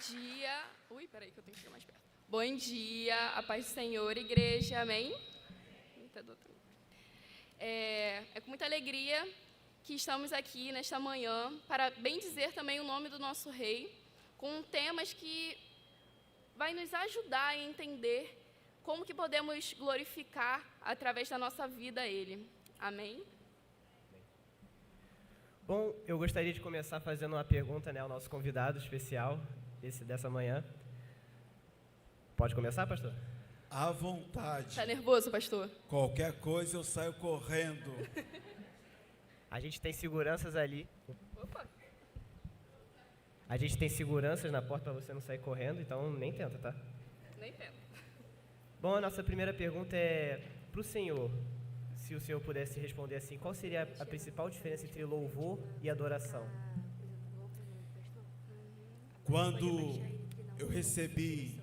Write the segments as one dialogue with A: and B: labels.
A: dia. Ui, peraí que eu tenho que chegar mais perto. Bom dia, a paz do Senhor, igreja, amém? É com muita alegria que estamos aqui nesta manhã para bendizer também o nome do nosso Rei, com temas que vai nos ajudar a entender como que podemos glorificar através da nossa vida a Ele. Amém?
B: Bom, eu gostaria de começar fazendo uma pergunta, ao nosso convidado especial dessa manhã. Pode começar, pastor?
C: À vontade.
A: Está nervoso, pastor?
C: Qualquer coisa eu saio correndo.
B: A gente tem seguranças ali.
A: Opa!
B: A gente tem seguranças na porta para você não sair correndo, então nem tenta, tá?
A: Nem tenta.
B: Bom, a nossa primeira pergunta é para o senhor. Se o senhor pudesse responder assim, qual seria a principal diferença entre louvor e adoração?
C: Quando eu recebi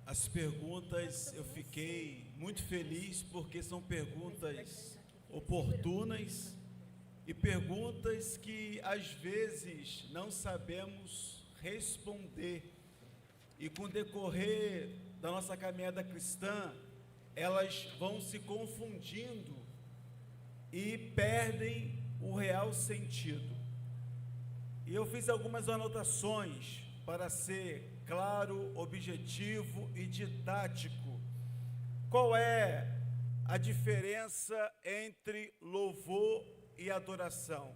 C: as perguntas, eu fiquei muito feliz porque são perguntas oportunas e perguntas que às vezes não sabemos responder. E com o decorrer da nossa caminhada cristã, elas vão se confundindo e perdem o real sentido. E eu fiz algumas anotações para ser claro, objetivo e didático. Qual é a diferença entre louvor e adoração?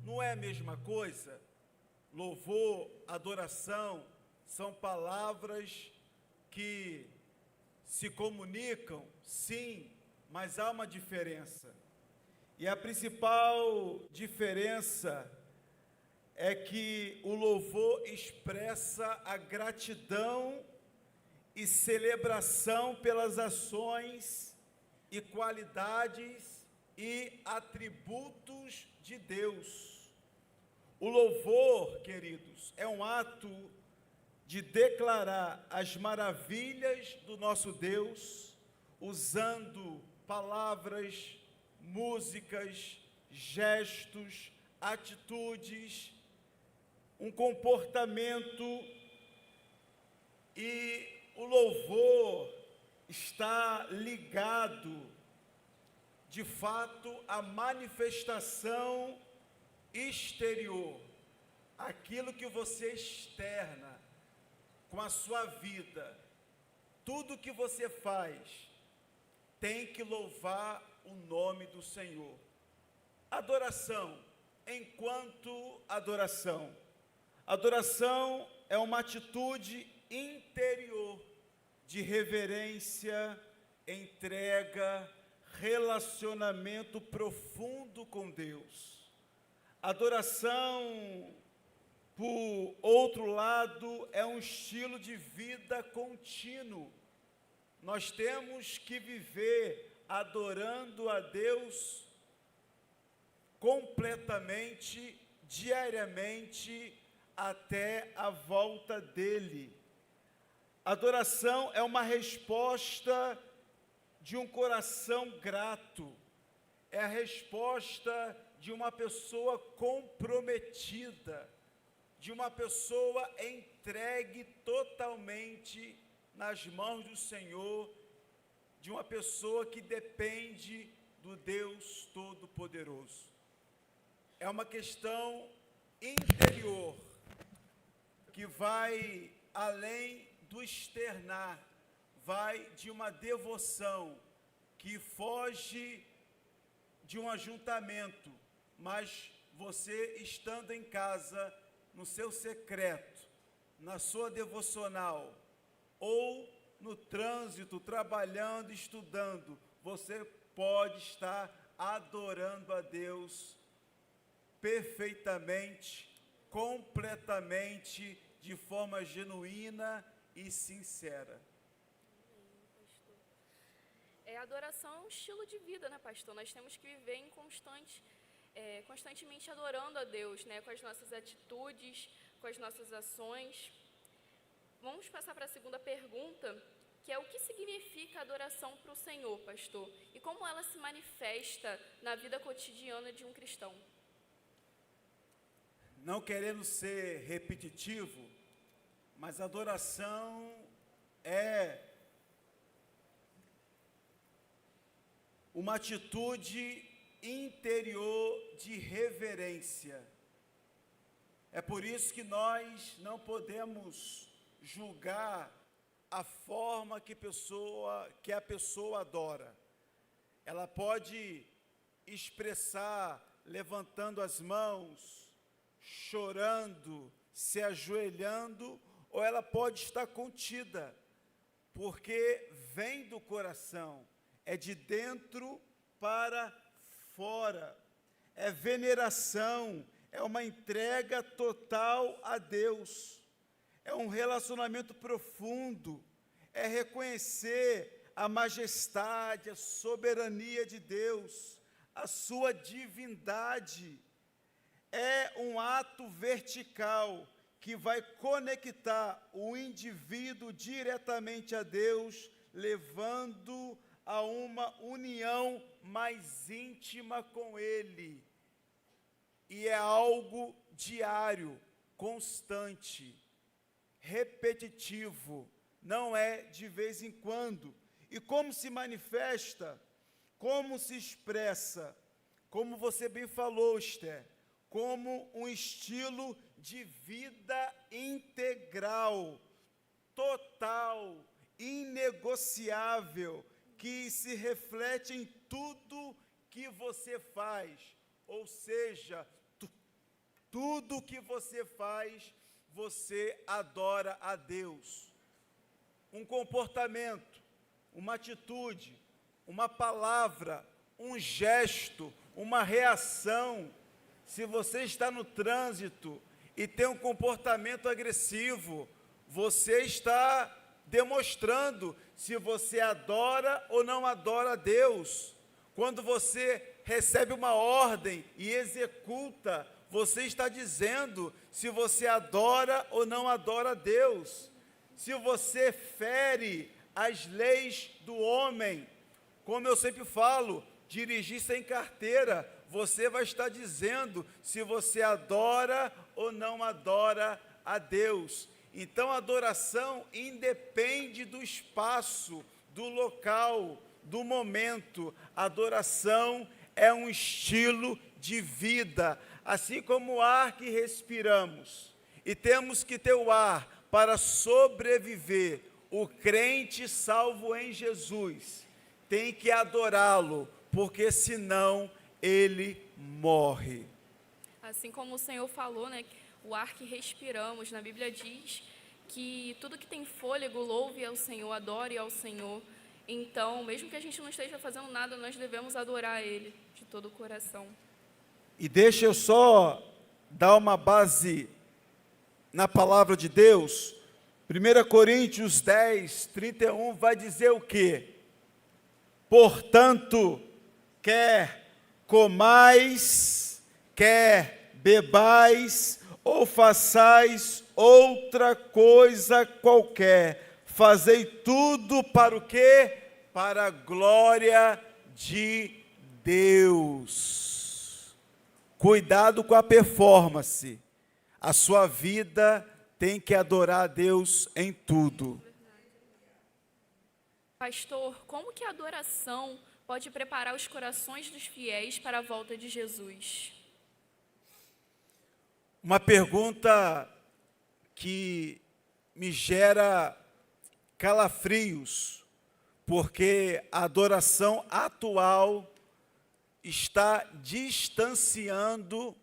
C: Não é a mesma coisa? Louvor, adoração são palavras que se comunicam, sim, mas há uma diferença. E a principal diferença é que o louvor expressa a gratidão e celebração pelas ações e qualidades e atributos de Deus. O louvor, queridos, é um ato de declarar as maravilhas do nosso Deus, usando palavras, músicas, gestos, atitudes, um comportamento, e o louvor está ligado, de fato, à manifestação exterior, aquilo que você externa com a sua vida. Tudo que você faz tem que louvar o nome do Senhor. Adoração, enquanto adoração. Adoração é uma atitude interior de reverência, entrega, relacionamento profundo com Deus. Adoração, por outro lado, é um estilo de vida contínuo. Nós temos que viver adorando a Deus completamente, diariamente, até a volta dele. Adoração é uma resposta de um coração grato, é a resposta de uma pessoa comprometida, de uma pessoa entregue totalmente nas mãos do Senhor, de uma pessoa que depende do Deus Todo-Poderoso. É uma questão interior, que vai além do externar, vai de uma devoção que foge de um ajuntamento, mas você estando em casa, no seu secreto, na sua devocional, ou no trânsito, trabalhando, estudando, você pode estar adorando a Deus perfeitamente, completamente, de forma genuína e sincera.
A: Adoração é um estilo de vida, né, pastor? Nós temos que viver em constantemente adorando a Deus, né, com as nossas atitudes, com as nossas ações. Vamos passar para a segunda pergunta, que é o que significa adoração para o Senhor, pastor? E como ela se manifesta na vida cotidiana de um cristão?
C: Não querendo ser repetitivo, Mas adoração é uma atitude interior de reverência. É por isso que nós não podemos julgar a forma que a pessoa adora. Ela pode expressar levantando as mãos, chorando, se ajoelhando, ou ela pode estar contida, porque vem do coração, é de dentro para fora, é veneração, é uma entrega total a Deus, é um relacionamento profundo, é reconhecer a majestade, a soberania de Deus, a sua divindade. É um ato vertical que vai conectar o indivíduo diretamente a Deus, levando a uma união mais íntima com Ele. E é algo diário, constante, repetitivo, não é de vez em quando. E como se manifesta, como se expressa, como você bem falou, Esther, como um estilo de vida integral, total, inegociável, que se reflete em tudo que você faz. Ou seja, tudo que você faz, você adora a Deus. Um comportamento, uma atitude, uma palavra, um gesto, uma reação. Se você está no trânsito e tem um comportamento agressivo, você está demonstrando se você adora ou não adora a Deus. Quando você recebe uma ordem e executa, você está dizendo se você adora ou não adora a Deus. Se você fere as leis do homem, como eu sempre falo, dirigir sem carteira, você vai estar dizendo se você adora ou não adora a Deus. Então, a adoração independe do espaço, do local, do momento. A adoração é um estilo de vida, assim como o ar que respiramos. E temos que ter o ar para sobreviver. O crente salvo em Jesus tem que adorá-lo, porque senão ele morre.
A: Assim como o Senhor falou, né, o ar que respiramos, na Bíblia diz que tudo que tem fôlego louve ao Senhor, adore ao Senhor. Então, mesmo que a gente não esteja fazendo nada, nós devemos adorar Ele de todo o coração.
C: E deixa eu só dar uma base na palavra de Deus. 1 Coríntios 10, 31 vai dizer o quê? Portanto, quer comais, quer bebais, ou façais outra coisa qualquer, fazei tudo para o quê? Para a glória de Deus. Cuidado com a performance. A sua vida tem que adorar a Deus em tudo.
A: Pastor, como que a adoração pode preparar os corações dos fiéis para a volta de Jesus?
C: Uma pergunta que me gera calafrios, porque a adoração atual está distanciando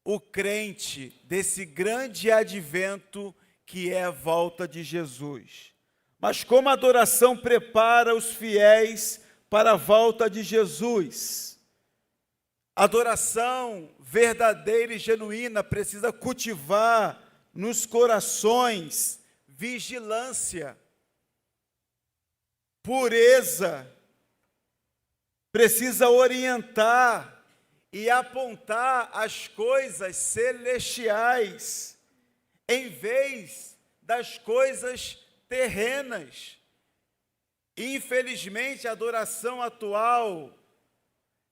C: o crente desse grande advento que é a volta de Jesus. Mas como a adoração prepara os fiéis para a volta de Jesus? A adoração verdadeira e genuína precisa cultivar nos corações vigilância, pureza, precisa orientar e apontar as coisas celestiais, em vez das coisas terrenas. Infelizmente, a adoração atual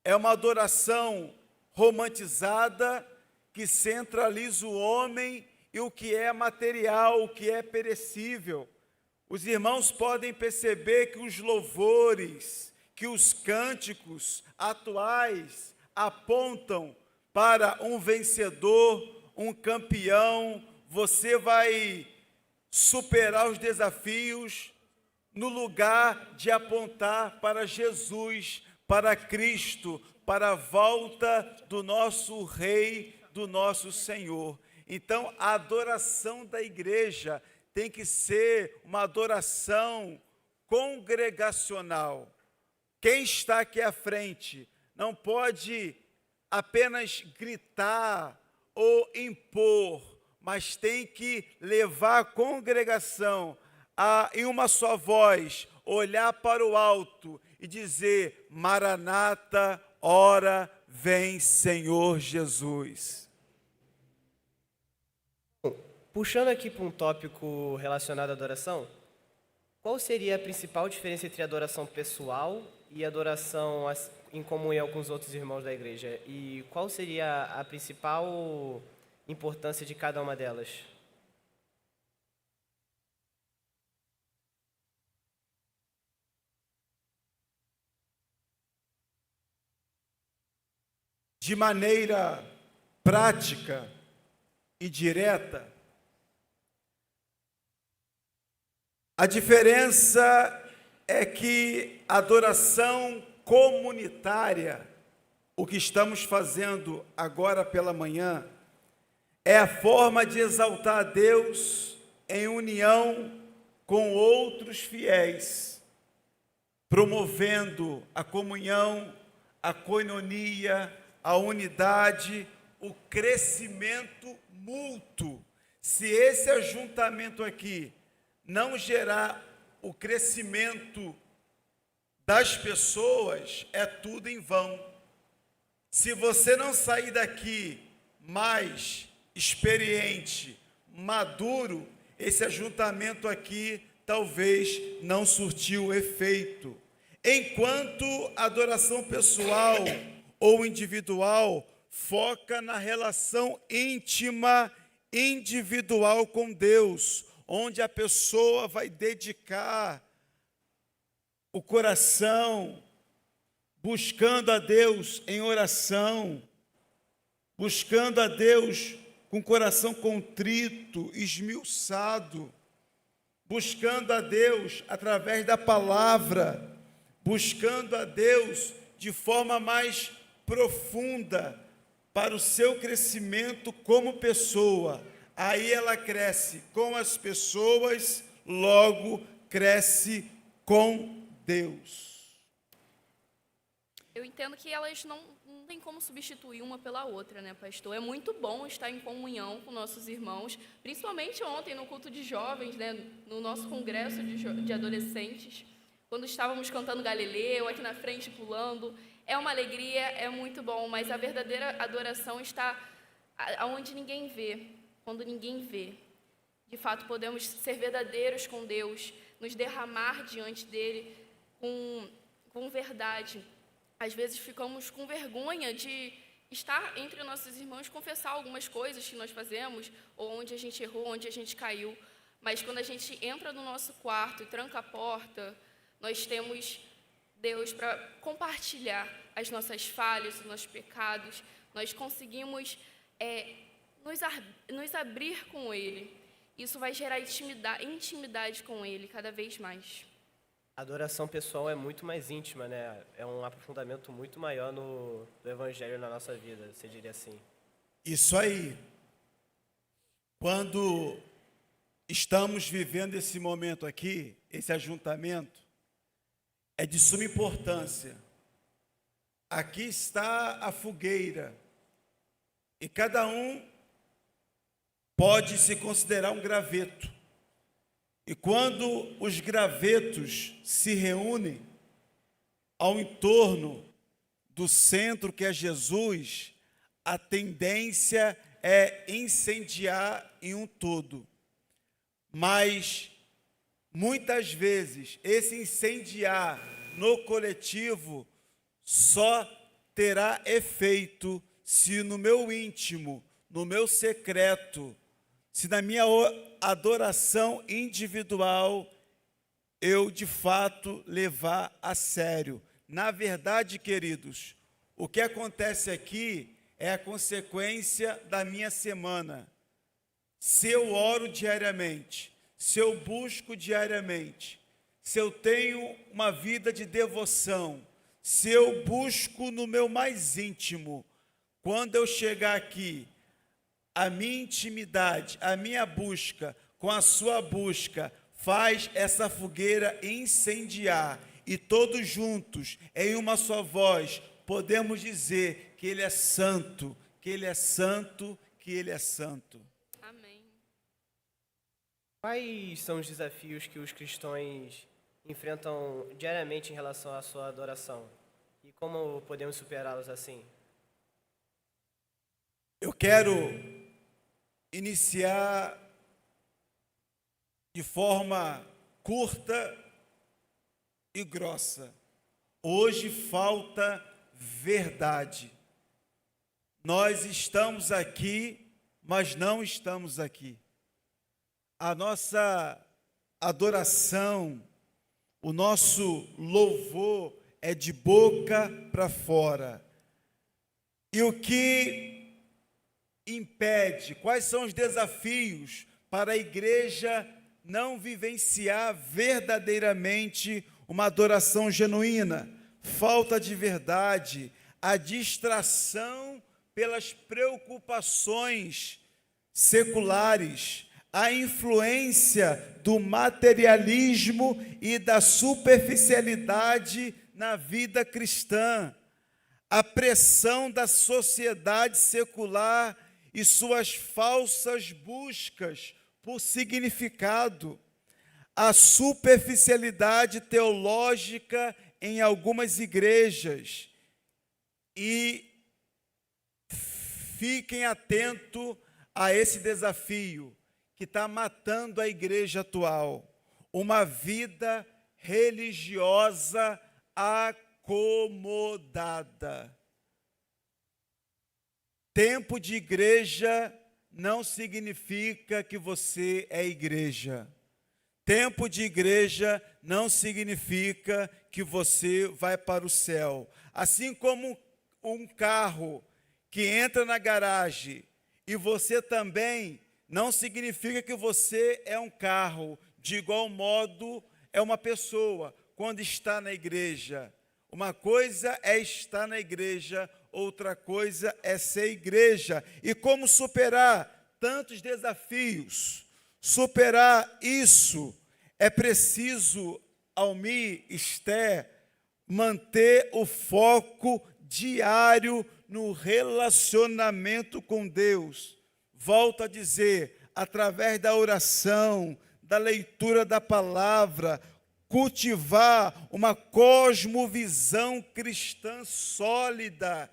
C: é uma adoração romantizada, que centraliza o homem e o que é material, o que é perecível. Os irmãos podem perceber que os louvores, que os cânticos atuais apontam para um vencedor, um campeão. Você vai superar os desafios no lugar de apontar para Jesus, para Cristo, para a volta do nosso Rei, do nosso Senhor. Então, a adoração da igreja tem que ser uma adoração congregacional. Quem está aqui à frente não pode apenas gritar ou impor, mas tem que levar a congregação a, em uma só voz, olhar para o alto e dizer: Maranata, ora vem Senhor Jesus.
B: Puxando aqui para um tópico relacionado à adoração, qual seria a principal diferença entre adoração pessoal e adoração em comunhão com os outros irmãos da igreja? E qual seria a principal importância de cada uma delas?
C: De maneira prática e direta, a diferença é que a adoração comunitária, o que estamos fazendo agora pela manhã, é a forma de exaltar a Deus em união com outros fiéis, promovendo a comunhão, a koinonia, a unidade, o crescimento mútuo. Se esse ajuntamento aqui não gerar o crescimento das pessoas, é tudo em vão. Se você não sair daqui mais experiente, maduro, esse ajuntamento aqui talvez não surtiu efeito. Enquanto a adoração pessoal ou individual foca na relação íntima, individual com Deus, onde a pessoa vai dedicar o coração, buscando a Deus em oração, buscando a Deus com coração contrito, esmiuçado, buscando a Deus através da palavra, buscando a Deus de forma mais profunda para o seu crescimento como pessoa. Aí ela cresce com as pessoas, logo cresce com Deus.
A: Eu entendo que elas não tem como substituir uma pela outra, né, pastor? É muito bom estar em comunhão com nossos irmãos, principalmente ontem no culto de jovens, né, no nosso congresso de adolescentes, quando estávamos cantando Galileu, aqui na frente pulando. É uma alegria, é muito bom, mas a verdadeira adoração está aonde ninguém vê, quando ninguém vê. De fato, podemos ser verdadeiros com Deus, nos derramar diante dele com verdade. Às vezes ficamos com vergonha de estar entre nossos irmãos, confessar algumas coisas que nós fazemos, ou onde a gente errou, onde a gente caiu. Mas quando a gente entra no nosso quarto e tranca a porta, nós temos Deus para compartilhar as nossas falhas, os nossos pecados. Nós conseguimos nos abrir com Ele. Isso vai gerar intimidade com Ele cada vez mais.
B: A adoração pessoal é muito mais íntima, né? É um aprofundamento muito maior do Evangelho na nossa vida, você diria assim.
C: Isso aí. Quando estamos vivendo esse momento aqui, esse ajuntamento, é de suma importância. Aqui está a fogueira, e cada um pode se considerar um graveto. E quando os gravetos se reúnem ao entorno do centro que é Jesus, a tendência é incendiar em um todo. Mas, muitas vezes, esse incendiar no coletivo só terá efeito se no meu íntimo, no meu secreto, se na minha adoração individual eu de fato levar a sério. Na verdade, queridos, o que acontece aqui é a consequência da minha semana. Se eu oro diariamente, se eu busco diariamente, se eu tenho uma vida de devoção, se eu busco no meu mais íntimo, quando eu chegar aqui, a minha intimidade, a minha busca com a sua busca faz essa fogueira incendiar, e todos juntos, em uma só voz, podemos dizer que Ele é santo, que Ele é santo, que Ele é santo.
A: Amém.
B: Quais são os desafios que os cristãos enfrentam diariamente em relação à sua adoração? E como podemos superá-los assim?
C: Eu quero iniciar de forma curta e grossa. Hoje falta verdade. Nós estamos aqui, mas não estamos aqui. A nossa adoração, o nosso louvor é de boca para fora. E o que impede, quais são os desafios para a igreja não vivenciar verdadeiramente uma adoração genuína? Falta de verdade, a distração pelas preocupações seculares, a influência do materialismo e da superficialidade na vida cristã, a pressão da sociedade secular e suas falsas buscas por significado, a superficialidade teológica em algumas igrejas. E fiquem atentos a esse desafio que está matando a igreja atual, uma vida religiosa acomodada. Tempo de igreja não significa que você é igreja. Tempo de igreja não significa que você vai para o céu. Assim como um carro que entra na garagem e você também, não significa que você é um carro. De igual modo, é uma pessoa quando está na igreja. Uma coisa é estar na igreja, outra coisa é ser igreja. E como superar tantos desafios? Superar isso é preciso, Almi, Esther, manter o foco diário no relacionamento com Deus. Volto a dizer, através da oração, da leitura da palavra, cultivar uma cosmovisão cristã sólida,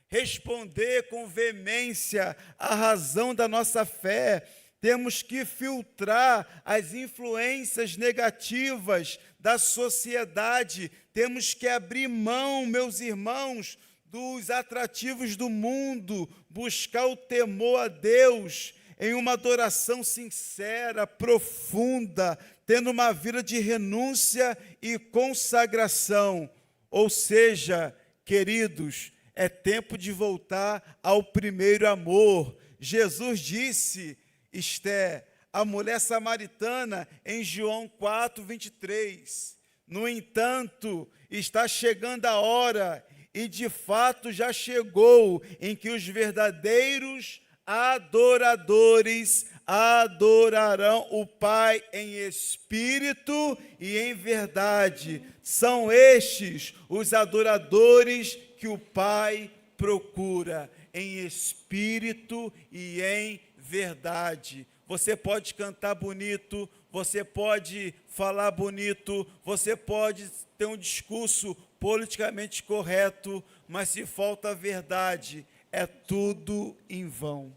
C: responder com veemência à razão da nossa fé. Temos que filtrar as influências negativas da sociedade. Temos que abrir mão, meus irmãos, dos atrativos do mundo, buscar o temor a Deus em uma adoração sincera, profunda, tendo uma vida de renúncia e consagração. Ou seja, queridos, é tempo de voltar ao primeiro amor. Jesus disse, Esther, a mulher samaritana, em João 4:23, no entanto, está chegando a hora, e de fato já chegou, em que os verdadeiros adoradores adorarão o Pai em espírito e em verdade. São estes os adoradores que o Pai procura, em espírito e em verdade. Você pode cantar bonito, você pode falar bonito, você pode ter um discurso politicamente correto, mas se falta a verdade, é tudo em vão.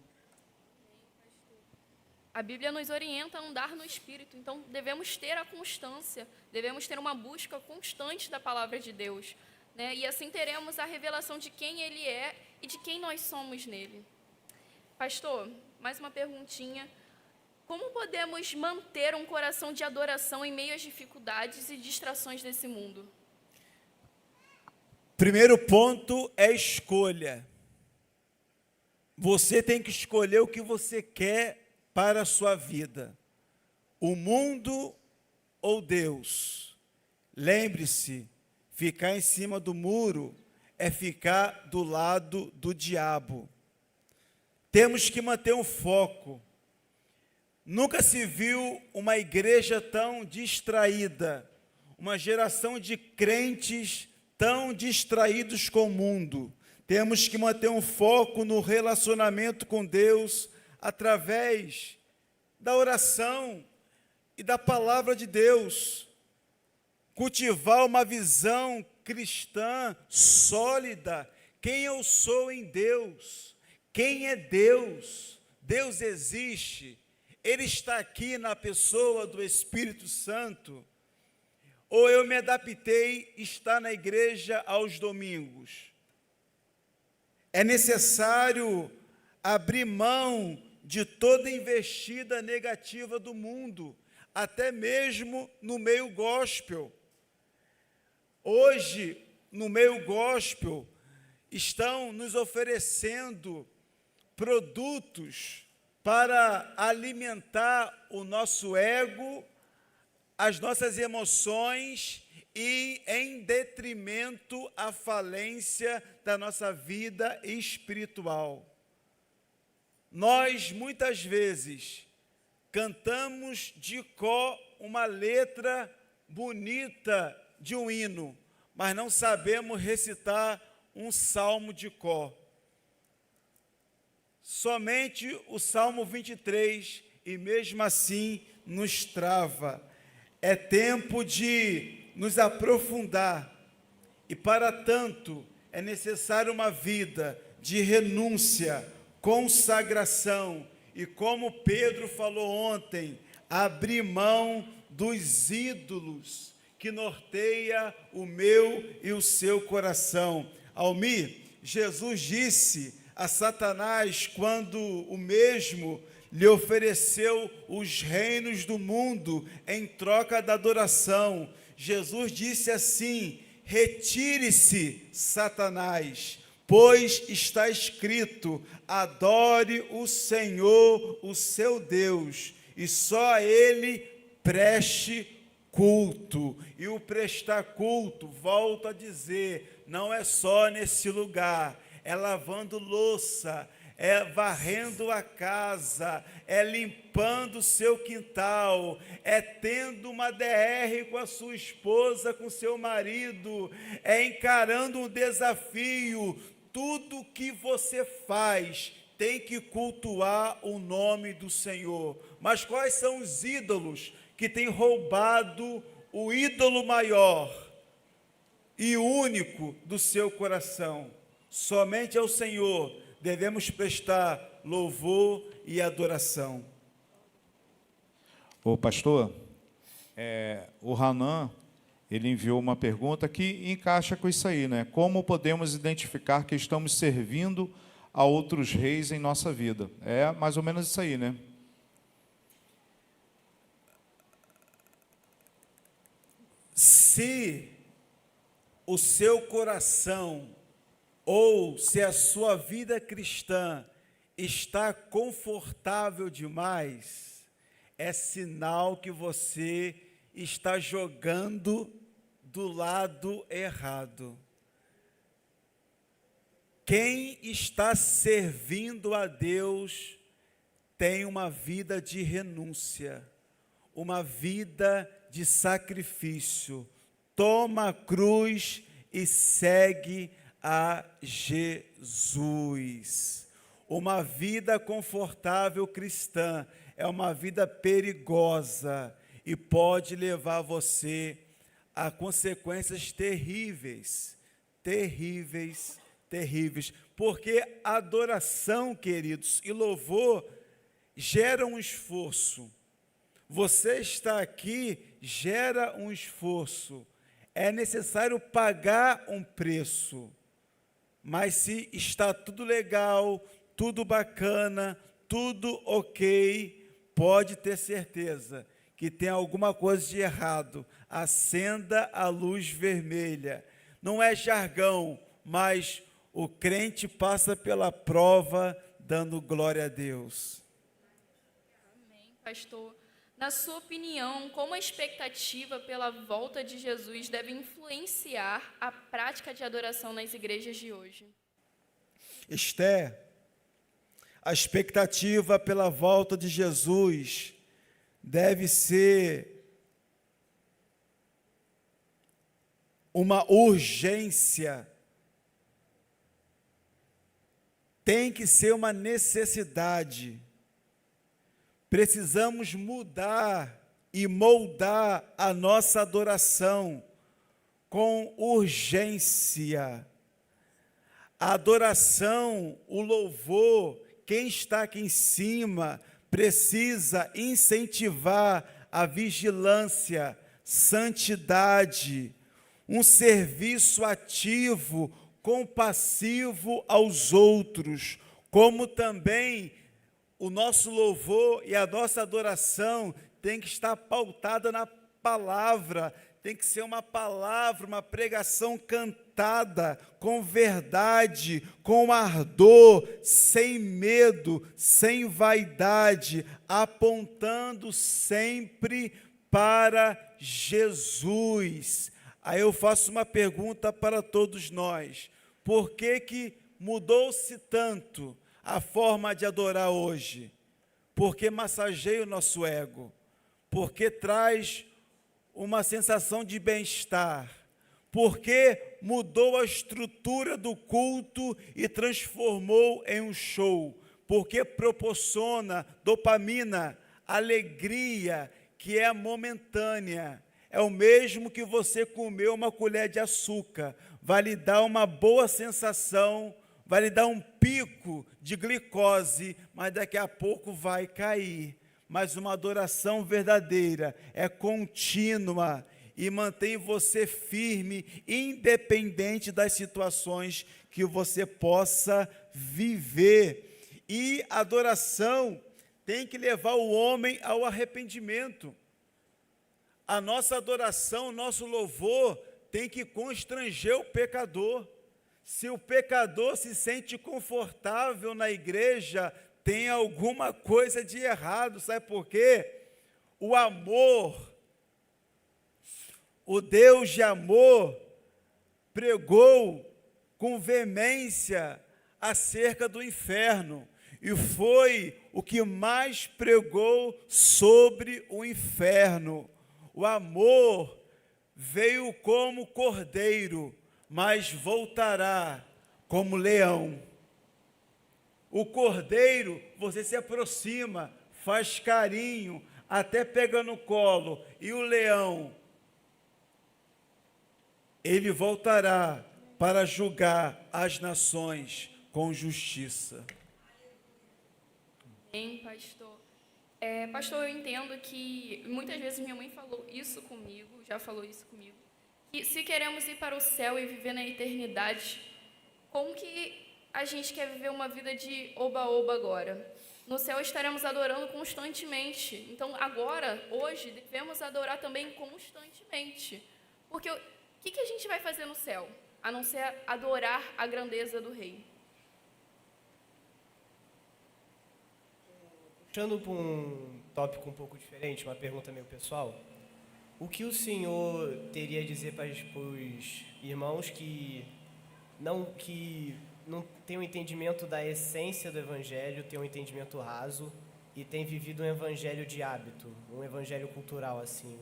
A: A Bíblia nos orienta a andar no Espírito, então devemos ter a constância, devemos ter uma busca constante da palavra de Deus, né? E assim teremos a revelação de quem Ele é e de quem nós somos nele. Pastor, mais uma perguntinha. Como podemos manter um coração de adoração em meio às dificuldades e distrações desse mundo?
C: Primeiro ponto é escolha. Você tem que escolher o que você quer para a sua vida. O mundo ou Deus? Lembre-se, ficar em cima do muro é ficar do lado do diabo. Temos que manter um foco. Nunca se viu uma igreja tão distraída, uma geração de crentes tão distraídos com o mundo. Temos que manter um foco no relacionamento com Deus através da oração e da palavra de Deus. Cultivar uma visão cristã sólida. Quem eu sou em Deus? Quem é Deus? Deus existe. Ele está aqui na pessoa do Espírito Santo. Ou eu me adaptei a estar na igreja aos domingos? É necessário abrir mão de toda investida negativa do mundo, até mesmo no meio gospel. Hoje, no meio gospel, estão nos oferecendo produtos para alimentar o nosso ego, as nossas emoções e em detrimento à falência da nossa vida espiritual. Nós, muitas vezes, cantamos de cor uma letra bonita de um hino, mas não sabemos recitar um salmo de cor. Somente o Salmo 23, e mesmo assim nos trava. É tempo de nos aprofundar, e para tanto é necessário uma vida de renúncia, consagração, e como Pedro falou ontem, abrir mão dos ídolos que norteia o meu e o seu coração. Almir, Jesus disse a Satanás, quando o mesmo lhe ofereceu os reinos do mundo em troca da adoração, Jesus disse assim: retire-se, Satanás, pois está escrito, adore o Senhor, o seu Deus, e só a Ele preste culto. E o prestar culto, volto a dizer, não é só nesse lugar, é lavando louça, é varrendo a casa, é limpando o seu quintal, é tendo uma DR com a sua esposa, com seu marido, é encarando um desafio. Tudo que você faz tem que cultuar o nome do Senhor. Mas quais são os ídolos que têm roubado o ídolo maior e único do seu coração? Somente ao Senhor devemos prestar louvor e adoração.
D: Ô pastor, o Hanan, ele enviou uma pergunta que encaixa com isso aí, né? Como podemos identificar que estamos servindo a outros reis em nossa vida? É mais ou menos isso aí, né?
C: Se o seu coração ou se a sua vida cristã está confortável demais, é sinal que você está jogando do lado errado. Quem está servindo a Deus tem uma vida de renúncia, uma vida de sacrifício. Toma a cruz e segue a Jesus. Uma vida confortável cristã é uma vida perigosa e pode levar você a consequências terríveis, terríveis, terríveis. Porque adoração, queridos, e louvor geram um esforço. Você está aqui, gera um esforço. É necessário pagar um preço. Mas se está tudo legal, tudo bacana, tudo ok, pode ter certeza que tem alguma coisa de errado. Acenda a luz vermelha. Não é jargão, mas o crente passa pela prova dando glória a Deus.
A: Amém, pastor. Na sua opinião, como a expectativa pela volta de Jesus deve influenciar a prática de adoração nas igrejas de hoje?
C: Esther, a expectativa pela volta de Jesus deve ser uma urgência, tem que ser uma necessidade. Precisamos mudar e moldar a nossa adoração com urgência. A adoração, o louvor, quem está aqui em cima precisa incentivar a vigilância, santidade, um serviço ativo, compassivo aos outros, como também o nosso louvor e a nossa adoração tem que estar pautada na palavra, tem que ser uma palavra, uma pregação cantada, com verdade, com ardor, sem medo, sem vaidade, apontando sempre para Jesus. Aí eu faço uma pergunta para todos nós: por que mudou-se tanto a forma de adorar hoje? Porque massageia o nosso ego, porque traz uma sensação de bem-estar, porque mudou a estrutura do culto e transformou em um show, porque proporciona dopamina, alegria, que é momentânea. É o mesmo que você comer uma colher de açúcar, vai lhe dar uma boa sensação, vai lhe dar um pico de glicose, mas daqui a pouco vai cair. Mas uma adoração verdadeira é contínua e mantém você firme, independente das situações que você possa viver. E a adoração tem que levar o homem ao arrependimento. A nossa adoração, o nosso louvor tem que constranger o pecador. Se o pecador se sente confortável na igreja, tem alguma coisa de errado. Sabe por quê? O amor, o Deus de amor, pregou com veemência acerca do inferno, e foi o que mais pregou sobre o inferno. O amor veio como cordeiro, mas voltará como leão. O cordeiro, você se aproxima, faz carinho, até pega no colo. E o leão, ele voltará para julgar as nações com justiça.
A: Bem, pastor. Pastor, eu entendo que muitas vezes minha mãe falou isso comigo, já falou isso comigo, que se queremos ir para o céu e viver na eternidade, como que a gente quer viver uma vida de oba-oba agora? No céu estaremos adorando constantemente. Então, agora, hoje, devemos adorar também constantemente. Porque o que a gente vai fazer no céu? A não ser adorar a grandeza do Rei.
B: Puxando para um tópico um pouco diferente, uma pergunta meio pessoal, o que o senhor teria a dizer para os irmãos que não têm um entendimento da essência do evangelho, têm um entendimento raso e têm vivido um evangelho de hábito, um evangelho cultural assim?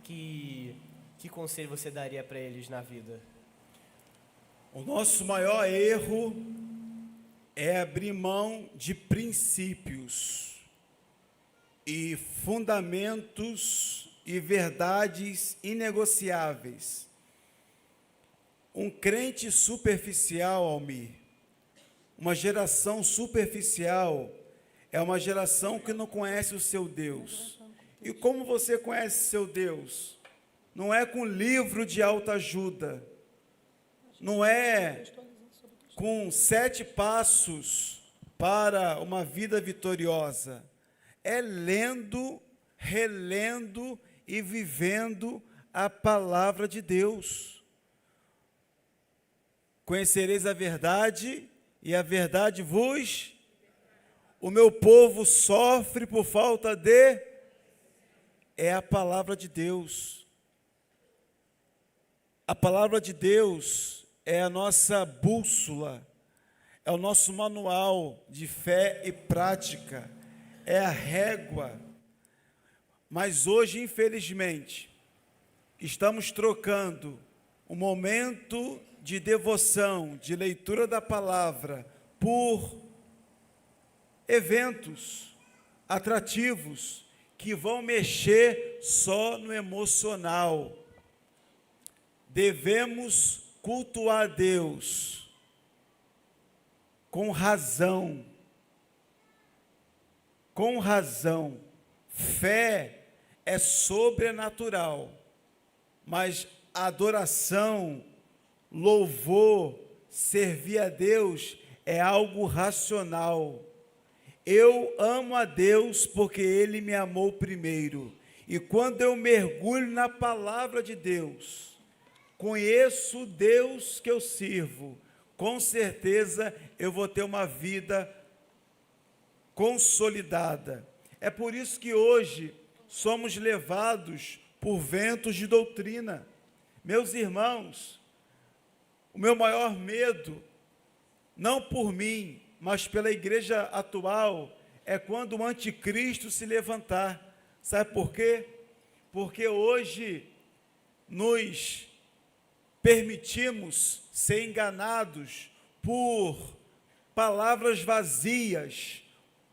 B: Que conselho você daria para eles na vida?
C: O nosso maior erro é abrir mão de princípios e fundamentos e verdades inegociáveis. Um crente superficial, Almir, uma geração superficial, é uma geração que não conhece o seu Deus. E como você conhece seu Deus? Não é com livro de autoajuda, não é com 7 passos para uma vida vitoriosa. é lendo, relendo e vivendo a palavra de Deus. Conhecereis a verdade, e a verdade vos... O meu povo sofre por falta de... É a palavra de Deus. A palavra de Deus é a nossa bússola, é o nosso manual de fé e prática, é a régua. Mas hoje, infelizmente, estamos trocando o momento de devoção, de leitura da palavra, por eventos atrativos que vão mexer só no emocional. Devemos cultuar a Deus com razão. Com razão. Fé é sobrenatural, mas adoração, louvor, servir a Deus é algo racional. Eu amo a Deus porque Ele me amou primeiro. E quando eu mergulho na palavra de Deus, conheço o Deus que eu sirvo, com certeza eu vou ter uma vida consolidada. É por isso que hoje somos levados por ventos de doutrina. Meus irmãos, o meu maior medo, não por mim, mas pela igreja atual, é quando o anticristo se levantar. Sabe por quê? Porque hoje nos permitimos ser enganados por palavras vazias,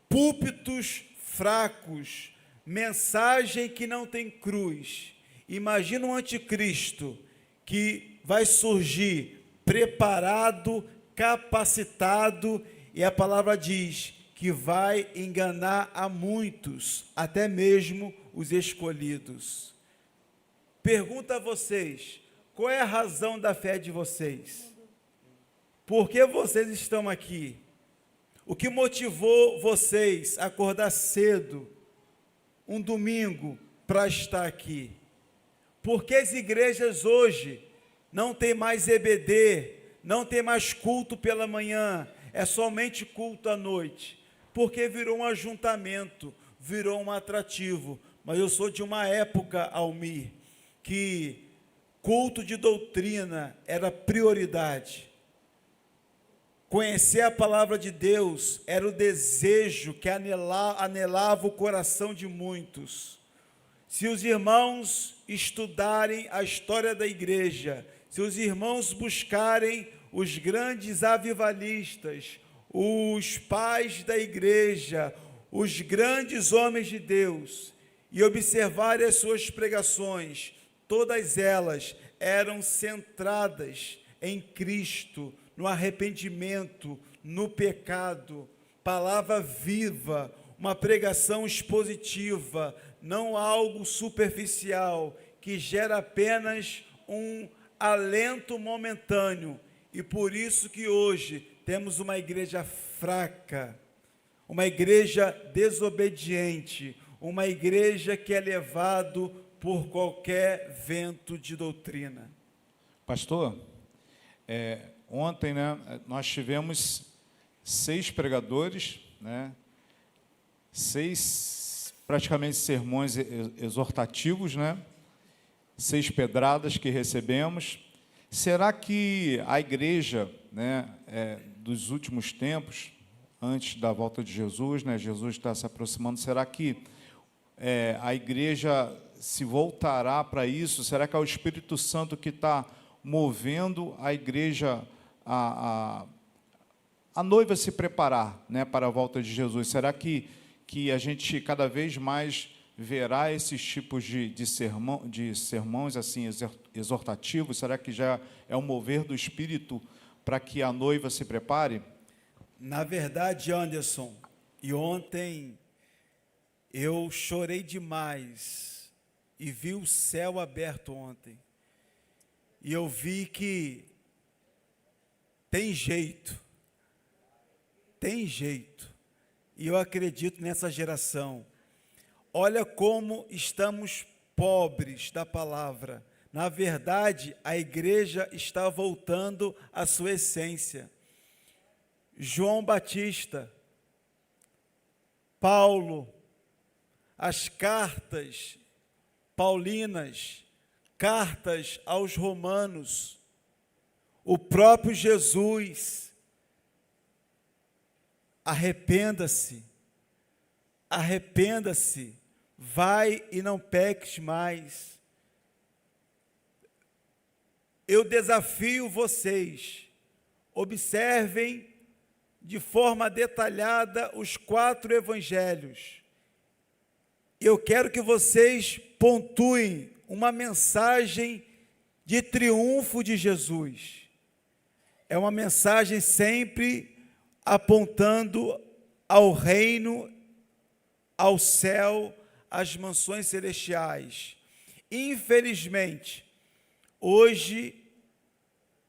C: púlpitos fracos, mensagem que não tem cruz. Imagina um anticristo que vai surgir preparado, capacitado, e a palavra diz que vai enganar a muitos, até mesmo os escolhidos. Pergunto a vocês, qual é a razão da fé de vocês? Por que vocês estão aqui? O que motivou vocês a acordar cedo, um domingo, para estar aqui? Por que as igrejas hoje não tem mais EBD, não tem mais culto pela manhã, é somente culto à noite? Porque virou um ajuntamento, virou um atrativo. Mas eu sou de uma época, Almir, que culto de doutrina era prioridade. Conhecer a palavra de Deus era o desejo que anelava o coração de muitos. Se os irmãos estudarem a história da igreja, se os irmãos buscarem os grandes avivalistas, os pais da igreja, os grandes homens de Deus, e observarem as suas pregações, todas elas eram centradas em Cristo, no arrependimento, no pecado, palavra viva, uma pregação expositiva, não algo superficial, que gera apenas um alento momentâneo. E por isso que hoje temos uma igreja fraca, uma igreja desobediente, uma igreja que é levado por qualquer vento de doutrina.
D: Pastor, ontem, nós tivemos 6 pregadores, 6 praticamente sermões exortativos, 6 pedradas que recebemos. Será que a igreja, dos últimos tempos, antes da volta de Jesus, Jesus está se aproximando, será que a igreja se voltará para isso? Será que é o Espírito Santo que está movendo a igreja, a noiva se preparar, para a volta de Jesus? Será que a gente cada vez mais verá esses tipos de sermões assim exortativos? Será que já é um mover do Espírito para que a noiva se prepare?
C: Na verdade, Anderson, e ontem eu chorei demais e vi o céu aberto ontem. E eu vi que tem jeito. E eu acredito nessa geração. Olha como estamos pobres da palavra. Na verdade, a igreja está voltando à sua essência. João Batista, Paulo, as cartas paulinas, cartas aos romanos, o próprio Jesus, arrependa-se, arrependa-se, vai e não peques mais. Eu desafio vocês, observem de forma detalhada os 4 evangelhos. Eu quero que vocês pontuem uma mensagem de triunfo de Jesus. É uma mensagem sempre apontando ao reino, ao céu, às mansões celestiais. Infelizmente, hoje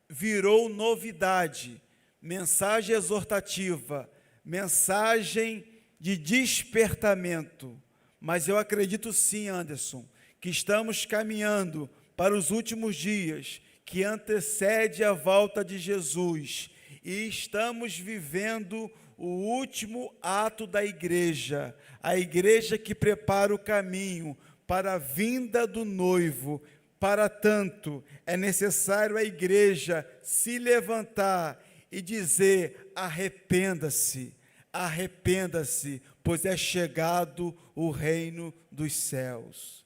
C: virou novidade, mensagem exortativa, mensagem de despertamento. Mas eu acredito sim, Anderson, que estamos caminhando para os últimos dias, que antecede a volta de Jesus, e estamos vivendo o último ato da igreja, a igreja que prepara o caminho para a vinda do noivo. Para tanto, é necessário a igreja se levantar e dizer: arrependa-se, arrependa-se, pois é chegado o reino dos céus.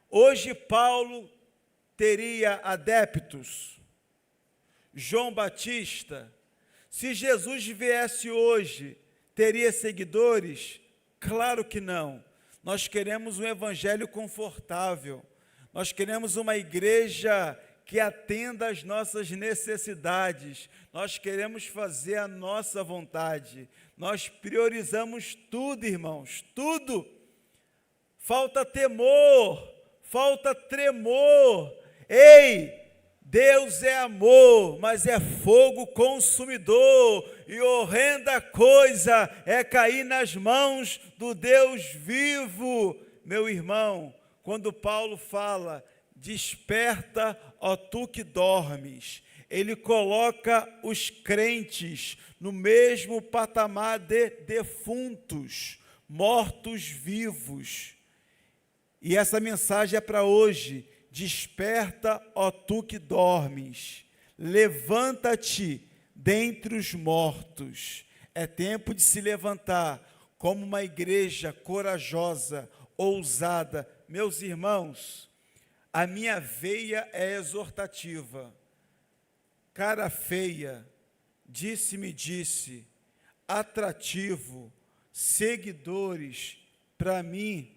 C: Hoje Paulo teria adeptos, João Batista, se Jesus viesse hoje, teria seguidores? Claro que não. Nós queremos um evangelho confortável, nós queremos uma igreja que atenda às nossas necessidades, nós queremos fazer a nossa vontade, nós priorizamos tudo, irmãos, tudo. Falta temor, falta tremor. Ei, Deus é amor, mas é fogo consumidor, e horrenda coisa é cair nas mãos do Deus vivo. Meu irmão, quando Paulo fala, desperta, ó tu que dormes, ele coloca os crentes no mesmo patamar de defuntos, mortos-vivos. E essa mensagem é para hoje: desperta, ó tu que dormes, levanta-te dentre os mortos. É tempo de se levantar como uma igreja corajosa, ousada. Meus irmãos, a minha veia é exortativa. Cara feia, disse-me disse, atrativo, seguidores, para mim,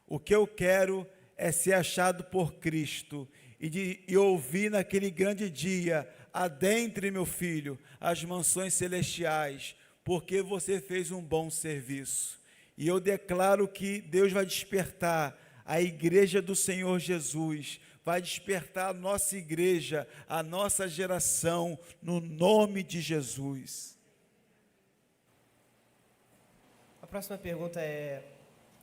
C: o que eu quero é ser achado por Cristo e ouvir naquele grande dia: adentre, meu filho, as mansões celestiais, porque você fez um bom serviço. E eu declaro que Deus vai despertar a igreja do Senhor Jesus, vai despertar a nossa igreja, a nossa geração, no nome de Jesus.
B: A próxima pergunta é: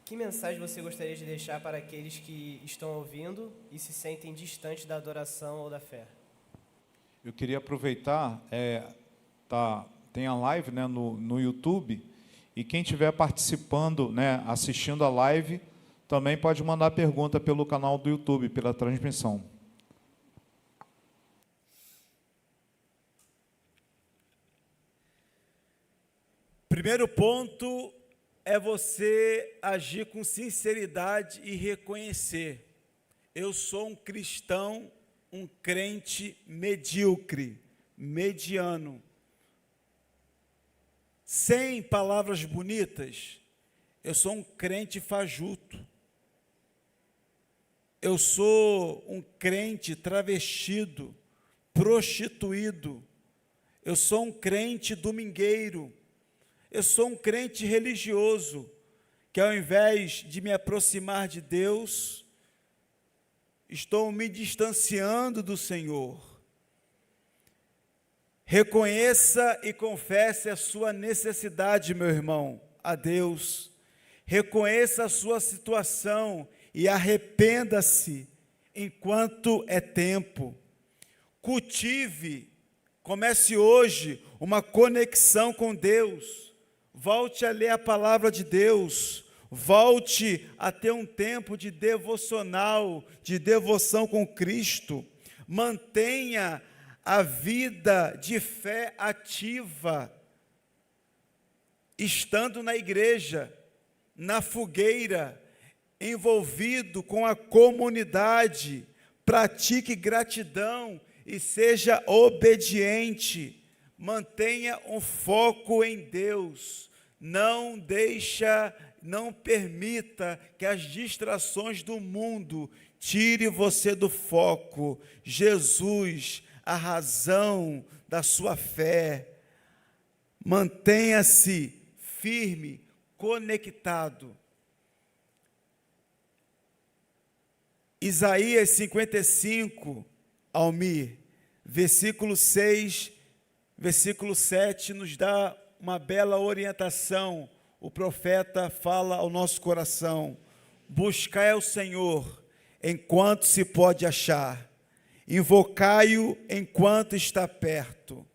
B: que mensagem você gostaria de deixar para aqueles que estão ouvindo e se sentem distantes da adoração ou da fé?
D: Eu queria aproveitar, tem a live, né, no YouTube, e quem estiver participando, né, assistindo a live, também pode mandar pergunta pelo canal do YouTube, pela transmissão.
C: Primeiro ponto é você agir com sinceridade e reconhecer: eu sou um cristão, um crente medíocre, mediano. Sem palavras bonitas, eu sou um crente fajuto. Eu sou um crente travestido, prostituído. Eu sou um crente domingueiro. Eu sou um crente religioso, que ao invés de me aproximar de Deus, estou me distanciando do Senhor. Reconheça e confesse a sua necessidade, meu irmão, a Deus. reconheça a sua situação e arrependa-se enquanto é tempo. Comece hoje uma conexão com Deus. Volte a ler a palavra de Deus. Volte a ter um tempo de devocional, de devoção com Cristo. Mantenha a vida de fé ativa, estando na igreja, na fogueira, envolvido com a comunidade. Pratique gratidão e seja obediente. Mantenha um foco em Deus. Não permita que as distrações do mundo tire você do foco. Jesus, a razão da sua fé. Mantenha-se firme, conectado. Isaías 55, Almir, versículo 6, versículo 7, nos dá uma bela orientação. O profeta fala ao nosso coração: buscai ao Senhor enquanto se pode achar, invocai-o enquanto está perto.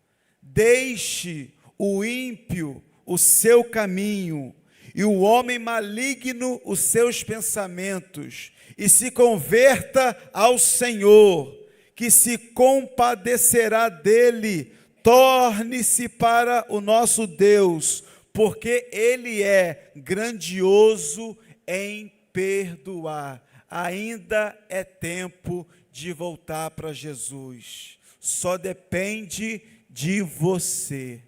C: Deixe o ímpio o seu caminho e o homem maligno os seus pensamentos, e se converta ao Senhor, que se compadecerá dele. Torne-se para o nosso Deus, porque Ele é grandioso em perdoar. Ainda é tempo de voltar para Jesus. Só depende de você.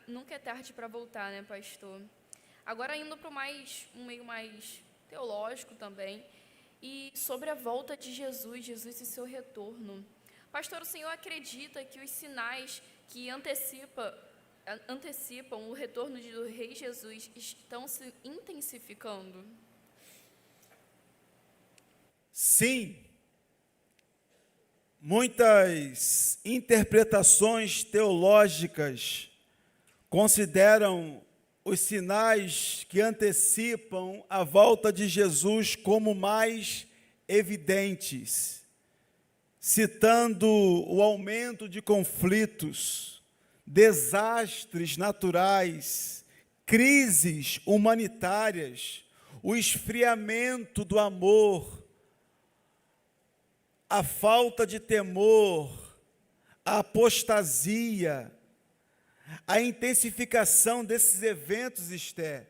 A: Nunca é tarde para voltar, né, pastor? Agora indo para um meio mais teológico também, e sobre a volta de Jesus e seu retorno. Pastor, o senhor acredita que os sinais que antecipam o retorno do Rei Jesus estão se intensificando?
C: Sim. Muitas interpretações teológicas consideram os sinais que antecipam a volta de Jesus como mais evidentes, citando o aumento de conflitos, desastres naturais, crises humanitárias, o esfriamento do amor, a falta de temor, a apostasia. A intensificação desses eventos, Esther,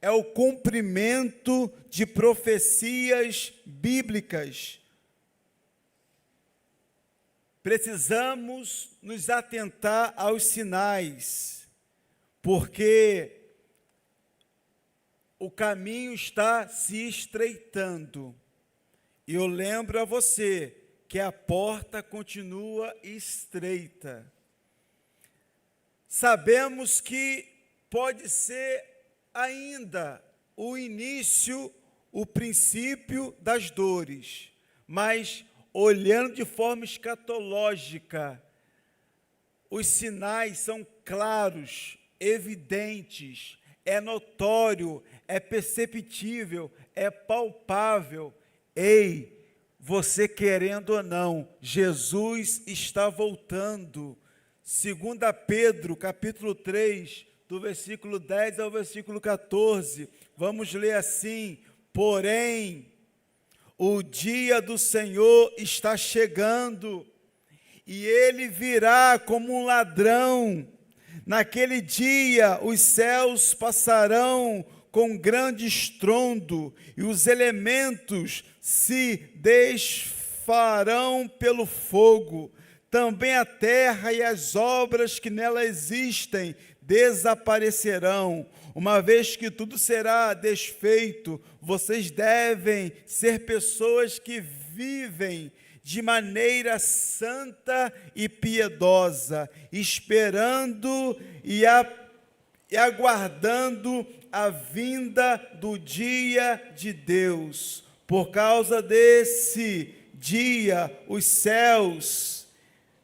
C: é o cumprimento de profecias bíblicas. Precisamos nos atentar aos sinais, porque o caminho está se estreitando. E eu lembro a você que a porta continua estreita. Sabemos que pode ser ainda o início, o princípio das dores, mas olhando de forma escatológica, os sinais são claros, evidentes, é notório, é perceptível, é palpável. Ei, você querendo ou não, Jesus está voltando. 2 Pedro, capítulo 3, do versículo 10 ao versículo 14, vamos ler assim: porém, o dia do Senhor está chegando, e ele virá como um ladrão. Naquele dia, os céus passarão com grande estrondo, e os elementos se desfarão pelo fogo. Também a terra e as obras que nela existem desaparecerão. Uma vez que tudo será desfeito, vocês devem ser pessoas que vivem de maneira santa e piedosa, esperando e aguardando a vinda do dia de Deus. Por causa desse dia, os céus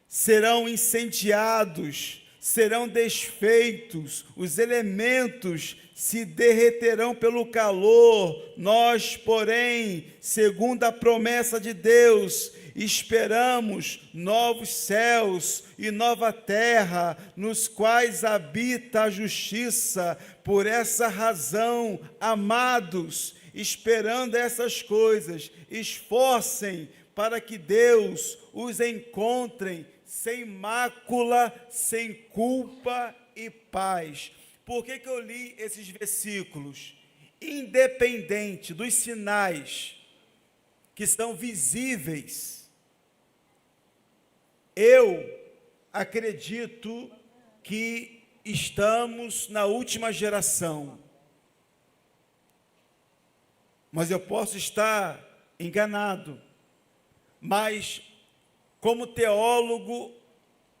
C: serão incendiados, serão desfeitos, os elementos se derreterão pelo calor. Nós, porém, segundo a promessa de Deus, esperamos novos céus e nova terra, nos quais habita a justiça. Por essa razão, amados, esperando essas coisas, esforcem para que Deus os encontre sem mácula, sem culpa e paz. Por que eu li esses versículos? Independente dos sinais que são visíveis, eu acredito que estamos na última geração. Mas eu posso estar enganado. Mas, como teólogo,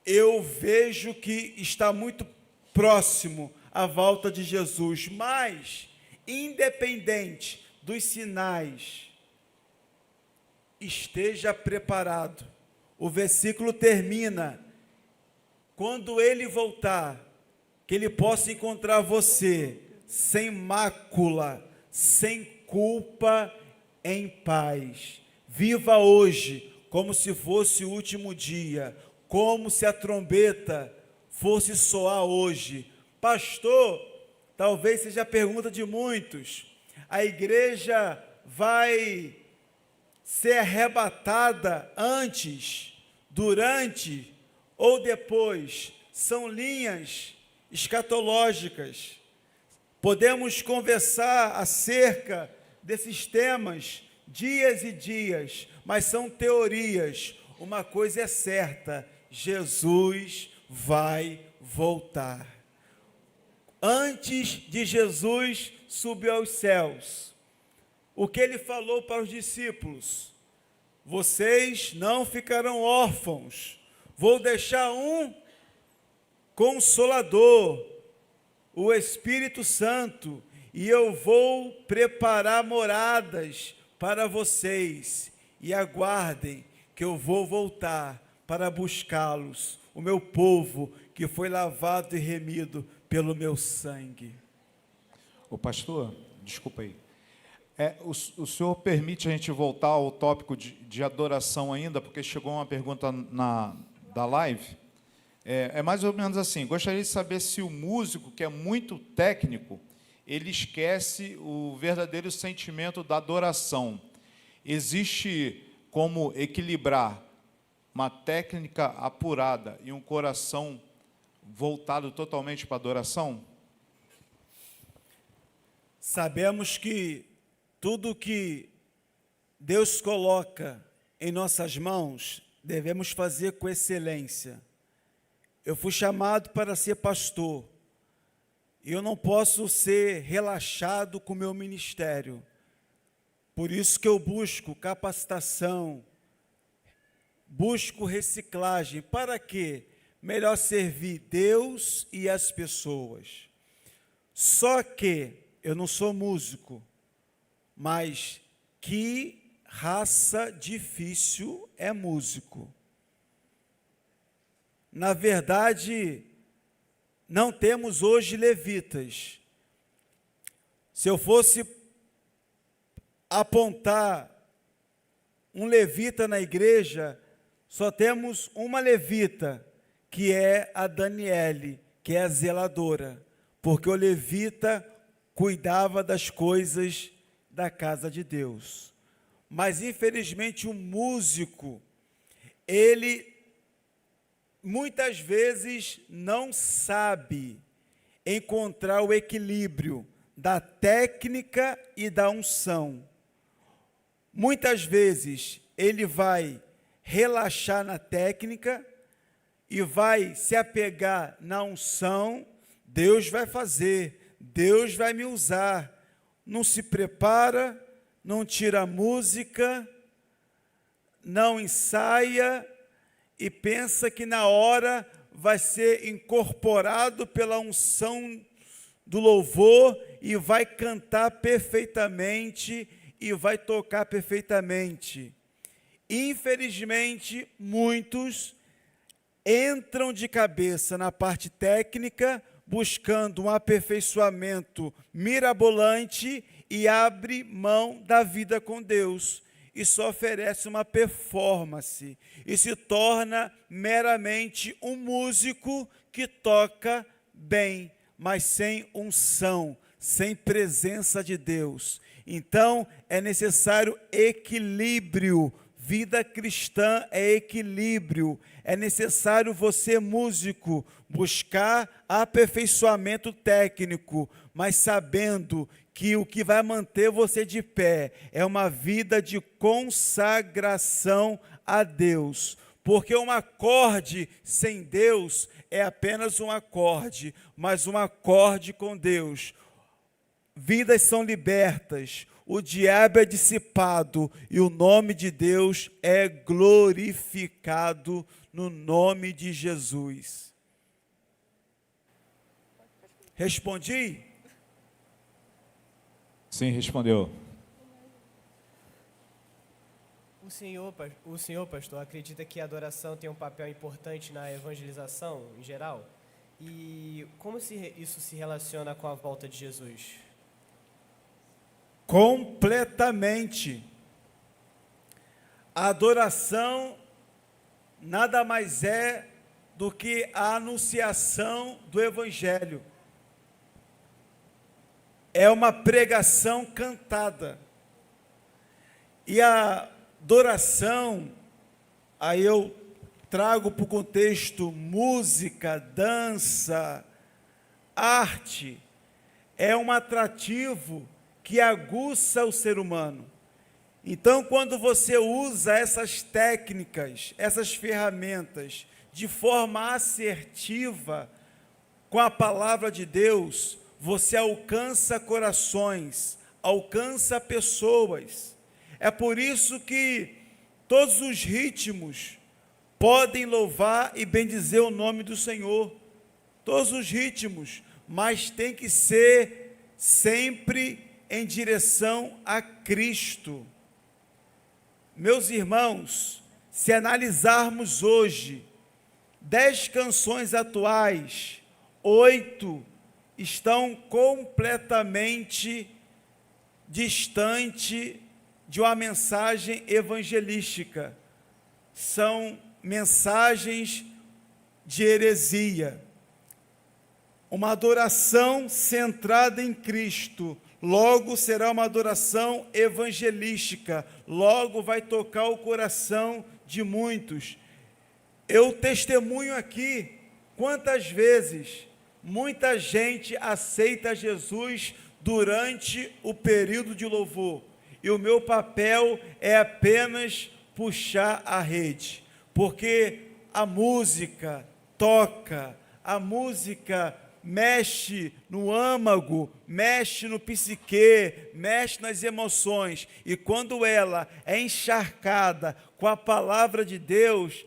C: eu vejo que está muito próximo à volta de Jesus. Mas, independente dos sinais, esteja preparado. O versículo termina: quando ele voltar, que ele possa encontrar você sem mácula, sem culpa, em paz. Viva hoje como se fosse o último dia, como se a trombeta fosse soar hoje. Pastor, talvez seja a pergunta de muitos: a igreja vai ser arrebatada antes, durante ou depois? São linhas escatológicas. Podemos conversar acerca desses temas dias e dias, mas são teorias. Uma coisa é certa: Jesus vai voltar. Antes de Jesus subir aos céus, o que ele falou para os discípulos? Vocês não ficarão órfãos, vou deixar um Consolador, o Espírito Santo, e eu vou preparar moradas para vocês, e aguardem que eu vou voltar para buscá-los, o meu povo que foi lavado e remido pelo meu sangue.
D: Ô pastor, desculpa aí. O senhor permite a gente voltar ao tópico de adoração ainda, porque chegou uma pergunta da live. É mais ou menos assim: gostaria de saber se o músico, que é muito técnico, ele esquece o verdadeiro sentimento da adoração. Existe como equilibrar uma técnica apurada e um coração voltado totalmente para a adoração?
C: Sabemos que tudo que Deus coloca em nossas mãos, devemos fazer com excelência. Eu fui chamado para ser pastor, e eu não posso ser relaxado com o meu ministério. Por isso que eu busco capacitação, busco reciclagem. Para quê? Melhor servir Deus e as pessoas. Só que eu não sou músico, mas que raça difícil é músico. Na verdade, não temos hoje levitas. Se eu fosse apontar um levita na igreja, só temos uma levita, que é a Daniele, que é a zeladora, porque o levita cuidava das coisas da casa de Deus. Mas, infelizmente, o músico, ele muitas vezes não sabe encontrar o equilíbrio da técnica e da unção. Muitas vezes ele vai relaxar na técnica e vai se apegar na unção. Deus vai fazer, Deus vai me usar. Não se prepara, não tira a música, não ensaia, e pensa que na hora vai ser incorporado pela unção do louvor e vai cantar perfeitamente e vai tocar perfeitamente. Infelizmente, muitos entram de cabeça na parte técnica, buscando um aperfeiçoamento mirabolante e abre mão da vida com Deus. E só oferece uma performance e se torna meramente um músico que toca bem, mas sem unção, sem presença de Deus. Então, é necessário equilíbrio. Vida cristã é equilíbrio. É necessário você, músico, buscar aperfeiçoamento técnico, mas sabendo que o que vai manter você de pé é uma vida de consagração a Deus. Porque um acorde sem Deus é apenas um acorde, mas um acorde com Deus. Vidas são libertas, o diabo é dissipado e o nome de Deus é glorificado no nome de Jesus. Respondi?
D: Sim, respondeu.
B: O senhor, pastor, acredita que a adoração tem um papel importante na evangelização em geral? E como isso se relaciona com a volta de Jesus?
C: Completamente. A adoração nada mais é do que a anunciação do Evangelho. É uma pregação cantada. E a adoração, aí eu trago para o contexto música, dança, arte, é um atrativo que aguça o ser humano. Então, quando você usa essas técnicas, essas ferramentas, de forma assertiva, com a palavra de Deus, você alcança corações, alcança pessoas. É por isso que todos os ritmos podem louvar e bendizer o nome do Senhor. Todos os ritmos, mas tem que ser sempre em direção a Cristo. Meus irmãos, se analisarmos hoje 10 canções atuais, 8 estão completamente distante de uma mensagem evangelística. São mensagens de heresia. Uma adoração centrada em Cristo, logo será uma adoração evangelística, logo vai tocar o coração de muitos. Eu testemunho aqui quantas vezes muita gente aceita Jesus durante o período de louvor, e o meu papel é apenas puxar a rede, porque a música toca, a música mexe no âmago, mexe no psique, mexe nas emoções, e quando ela é encharcada com a palavra de Deus,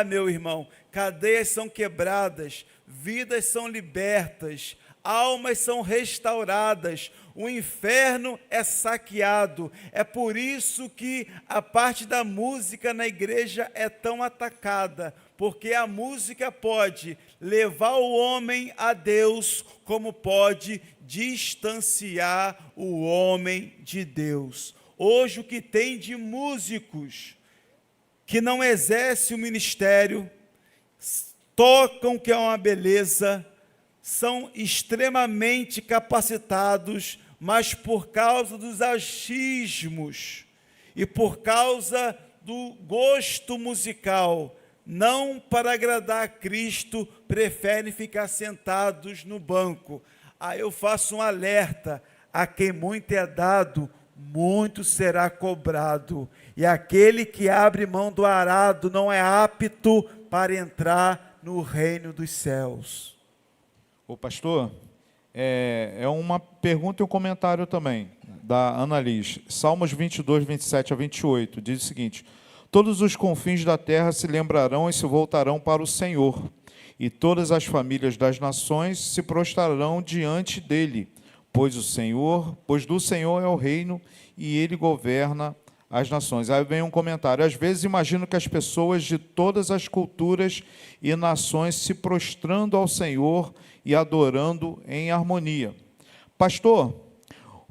C: meu irmão, cadeias são quebradas, vidas são libertas, almas são restauradas, o inferno é saqueado. É por isso que a parte da música na igreja é tão atacada, porque a música pode levar o homem a Deus, como pode distanciar o homem de Deus. Hoje o que tem de músicos que não exercem o ministério, tocam, que é uma beleza, são extremamente capacitados, mas por causa dos achismos e por causa do gosto musical, não para agradar a Cristo, preferem ficar sentados no banco. Aí eu faço um alerta: a quem muito é dado, muito será cobrado, e aquele que abre mão do arado não é apto para entrar no reino dos céus.
D: Ô pastor, é uma pergunta e um comentário também, da Ana Liz. Salmos 22, 27 a 28, diz o seguinte: todos os confins da terra se lembrarão e se voltarão para o Senhor, e todas as famílias das nações se prostrarão diante dele, pois do Senhor é o reino, e ele governa as nações. Aí vem um comentário. Às vezes imagino que as pessoas de todas as culturas e nações se prostrando ao Senhor e adorando em harmonia. Pastor,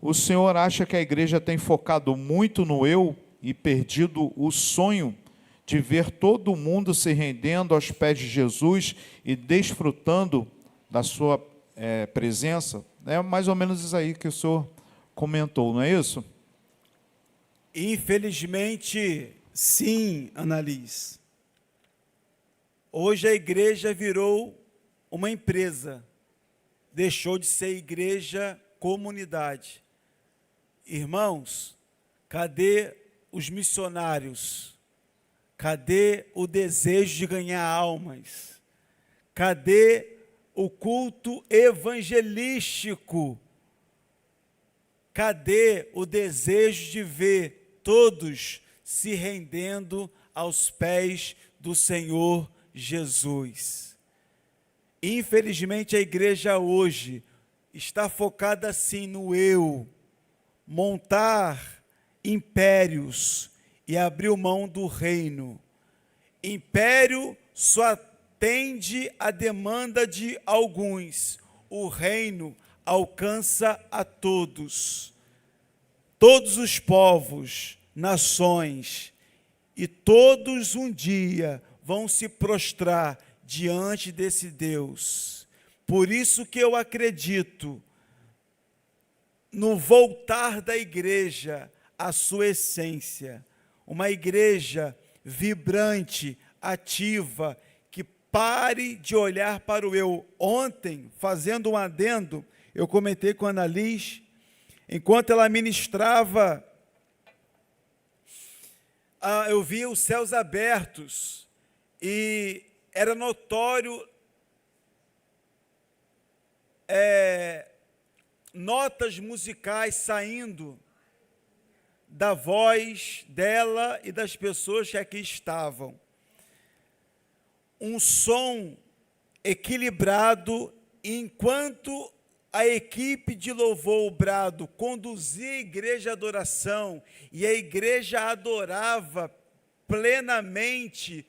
D: o senhor acha que a igreja tem focado muito no eu e perdido o sonho de ver todo mundo se rendendo aos pés de Jesus e desfrutando da sua presença? É mais ou menos isso aí que o senhor comentou, não é isso?
C: Infelizmente, sim, Annalise. Hoje a igreja virou uma empresa, deixou de ser igreja comunidade. Irmãos, cadê os missionários? Cadê o desejo de ganhar almas? Cadê o culto evangelístico? Cadê o desejo de ver todos se rendendo aos pés do Senhor Jesus? Infelizmente, a igreja hoje está focada assim no eu, montar impérios e abrir mão do reino. Império só atende a demanda de alguns, o reino alcança a todos. Todos os povos, nações, e todos um dia vão se prostrar diante desse Deus. Por isso que eu acredito no voltar da igreja à sua essência. Uma igreja vibrante, ativa, que pare de olhar para o eu. Ontem, fazendo um adendo, eu comentei com a Annalise, enquanto ela ministrava, eu via os céus abertos e era notório notas musicais saindo da voz dela e das pessoas que aqui estavam. Um som equilibrado, enquanto a equipe de louvor, o brado, conduzia a igreja à adoração, e a igreja adorava plenamente,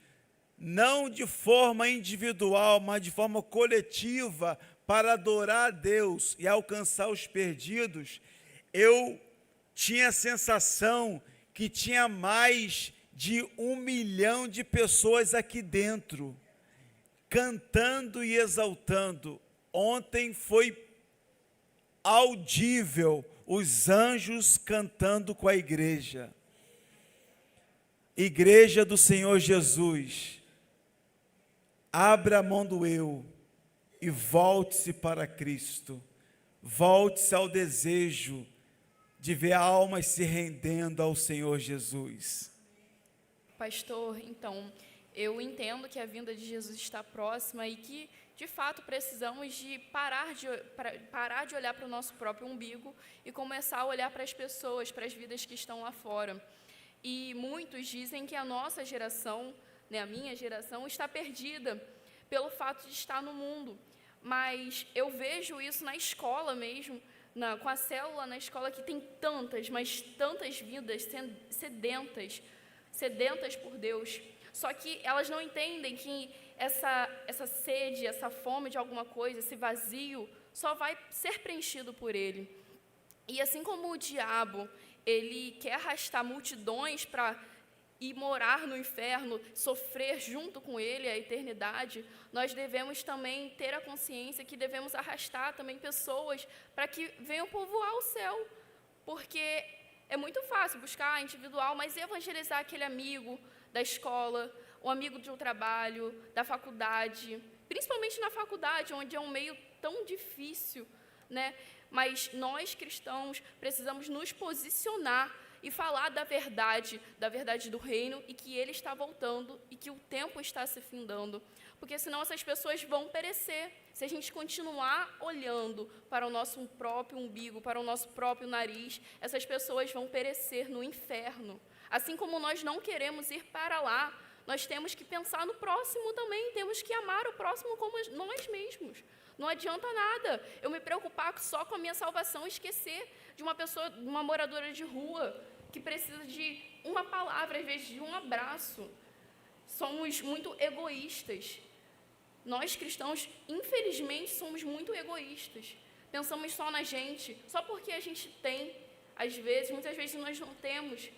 C: não de forma individual, mas de forma coletiva, para adorar a Deus e alcançar os perdidos. Eu tinha a sensação que tinha mais de 1 milhão de pessoas aqui dentro, cantando e exaltando. Ontem foi audível os anjos cantando com a igreja. Igreja do Senhor Jesus, abra a mão do eu e volte-se para Cristo. Volte-se ao desejo de ver almas se rendendo ao Senhor Jesus.
A: Pastor, então, eu entendo que a vinda de Jesus está próxima e que, de fato, precisamos de parar de olhar para o nosso próprio umbigo e começar a olhar para as pessoas, para as vidas que estão lá fora. E muitos dizem que a nossa geração, a minha geração, está perdida pelo fato de estar no mundo. Mas eu vejo isso na escola mesmo, com a célula na escola, que tem tantas, mas tantas vidas sedentas por Deus. Só que elas não entendem que essa sede, essa fome de alguma coisa, esse vazio, só vai ser preenchido por Ele. E assim como o diabo, ele quer arrastar multidões para ir morar no inferno, sofrer junto com Ele a eternidade, nós devemos também ter a consciência que devemos arrastar também pessoas para que venham povoar o céu. Porque é muito fácil buscar individual, mas evangelizar aquele amigo da escola, um amigo de um trabalho, da faculdade, principalmente na faculdade, onde é um meio tão difícil, né? Mas nós, cristãos, precisamos nos posicionar e falar da verdade do reino, e que Ele está voltando e que o tempo está se findando. Porque senão essas pessoas vão perecer. Se a gente continuar olhando para o nosso próprio umbigo, para o nosso próprio nariz, essas pessoas vão perecer no inferno. Assim como nós não queremos ir para lá, nós temos que pensar no próximo também, temos que amar o próximo como nós mesmos. Não adianta nada eu me preocupar só com a minha salvação e esquecer de uma pessoa, de uma moradora de rua, que precisa de uma palavra, às vezes de um abraço. Somos muito egoístas. Nós cristãos, infelizmente, somos muito egoístas. Pensamos só na gente, só porque a gente tem, às vezes, muitas vezes nós não temos.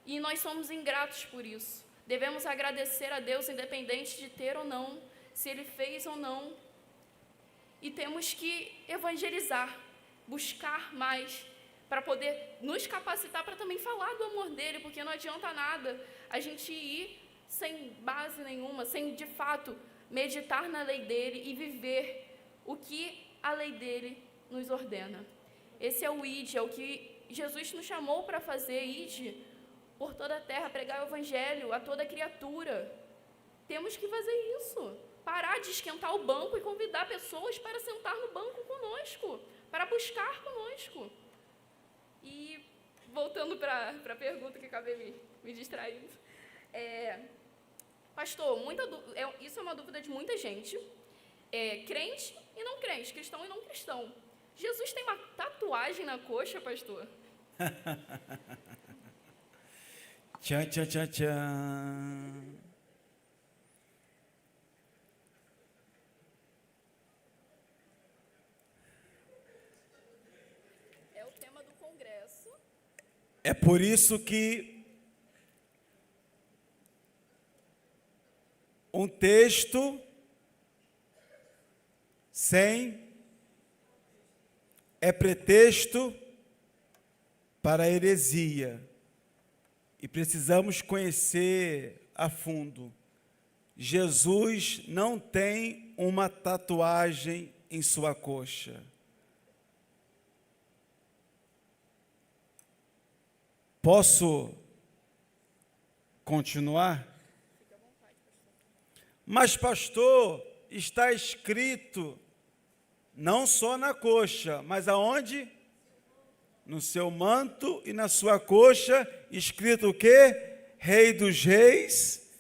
A: E nós somos ingratos por isso. Devemos agradecer a Deus, independente de ter ou não, se Ele fez ou não. E temos que evangelizar, buscar mais, para poder nos capacitar para também falar do amor dEle, porque não adianta nada a gente ir sem base nenhuma, sem, de fato, meditar na lei dEle e viver o que a lei dEle nos ordena. Esse é o ID, é o que Jesus nos chamou para fazer, ID, por toda a terra, pregar o evangelho a toda criatura. Temos que fazer isso. Parar de esquentar o banco e convidar pessoas para sentar no banco conosco, para buscar conosco. E, voltando para a pergunta que acabei me distraindo, pastor, isso é uma dúvida de muita gente, crente e não crente, cristão e não cristão. Jesus tem uma tatuagem na coxa, pastor?
C: Tchan, tchan, tchan, tchan.
A: É o tema do congresso.
C: É por isso que um texto sem é pretexto para a heresia. E precisamos conhecer a fundo. Jesus não tem uma tatuagem em sua coxa. Posso continuar? Mas, pastor, está escrito não só na coxa, mas aonde? No seu manto e na sua coxa, escrito o quê? Rei dos Reis.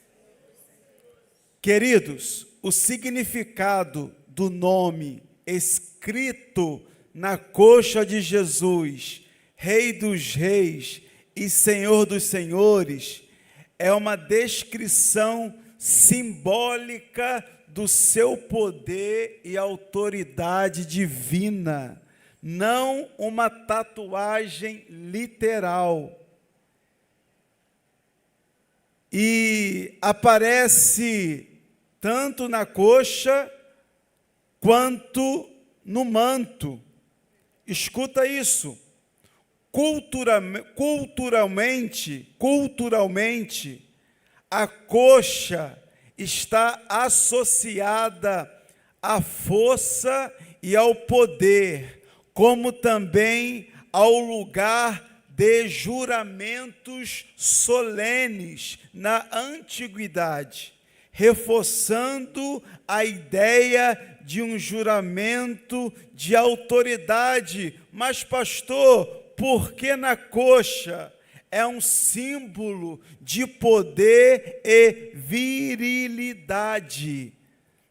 C: Queridos, o significado do nome escrito na coxa de Jesus, Rei dos Reis e Senhor dos Senhores, é uma descrição simbólica do seu poder e autoridade divina, não uma tatuagem literal. E aparece tanto na coxa quanto no manto. Escuta isso. Culturalmente, a coxa está associada à força e ao poder, como também ao lugar de juramentos solenes na antiguidade, reforçando a ideia de um juramento de autoridade. Mas, pastor, por que na coxa? É um símbolo de poder e virilidade.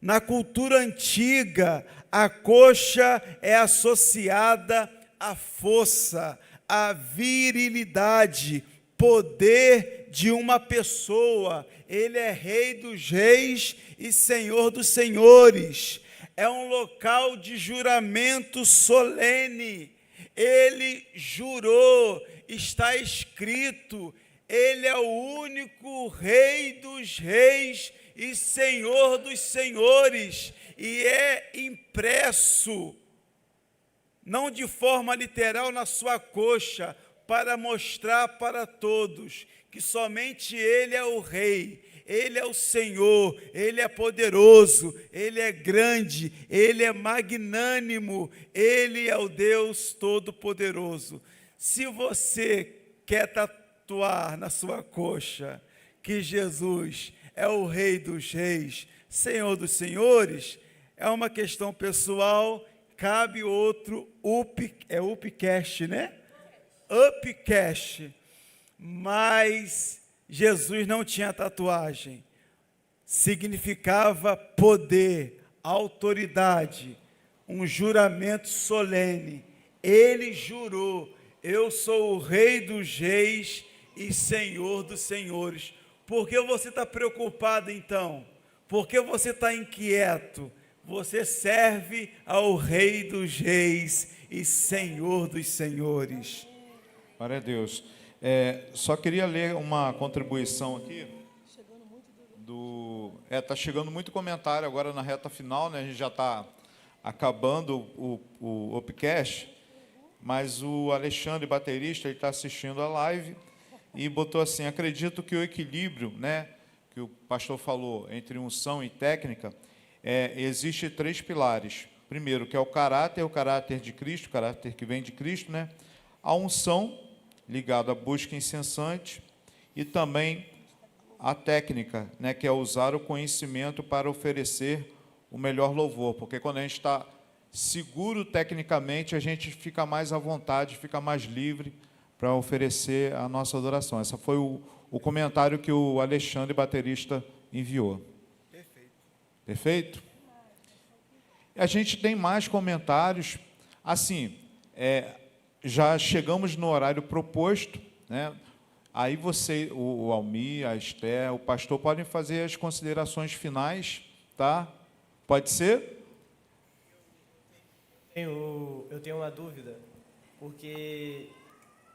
C: Na cultura antiga, a coxa é associada à força, à virilidade, poder de uma pessoa. Ele é Rei dos Reis e Senhor dos Senhores. É um local de juramento solene. Ele jurou, está escrito, Ele é o único Rei dos Reis e Senhor dos Senhores, e é impresso, não de forma literal na sua coxa, para mostrar para todos que somente Ele é o Rei, Ele é o Senhor, Ele é poderoso, Ele é grande, Ele é magnânimo, Ele é o Deus Todo-Poderoso. Se você quer tatuar na sua coxa que Jesus é o Rei dos Reis, Senhor dos Senhores, é uma questão pessoal, cabe outro upcast, né? Upcast. Mas Jesus não tinha tatuagem. Significava poder, autoridade, um juramento solene. Ele jurou: eu sou o Rei dos Reis e Senhor dos senhores. Por que você está preocupado então? Por que você está inquieto? Você serve ao Rei dos reis e Senhor dos senhores.
D: Glória a Deus. Só queria ler uma contribuição aqui. Está chegando muito comentário agora na reta final, né? A gente já está acabando o Upcast, mas o Alexandre, baterista, ele está assistindo a live e botou assim: acredito que o equilíbrio, né, que o pastor falou, entre unção e técnica, existe 3 pilares. Primeiro, que é o caráter de Cristo, o caráter que vem de Cristo, né? A unção, ligada à busca incessante, e também a técnica, né, que é usar o conhecimento para oferecer o melhor louvor, porque quando a gente está seguro tecnicamente, a gente fica mais à vontade, fica mais livre para oferecer a nossa adoração. Esse foi o comentário que o Alexandre, baterista, enviou.
C: Perfeito.
D: Perfeito? A gente tem mais comentários. Assim, já chegamos no horário proposto, né? Aí você, o Almir, a Esther, o pastor podem fazer as considerações finais, tá? Pode ser?
B: Eu tenho uma dúvida, porque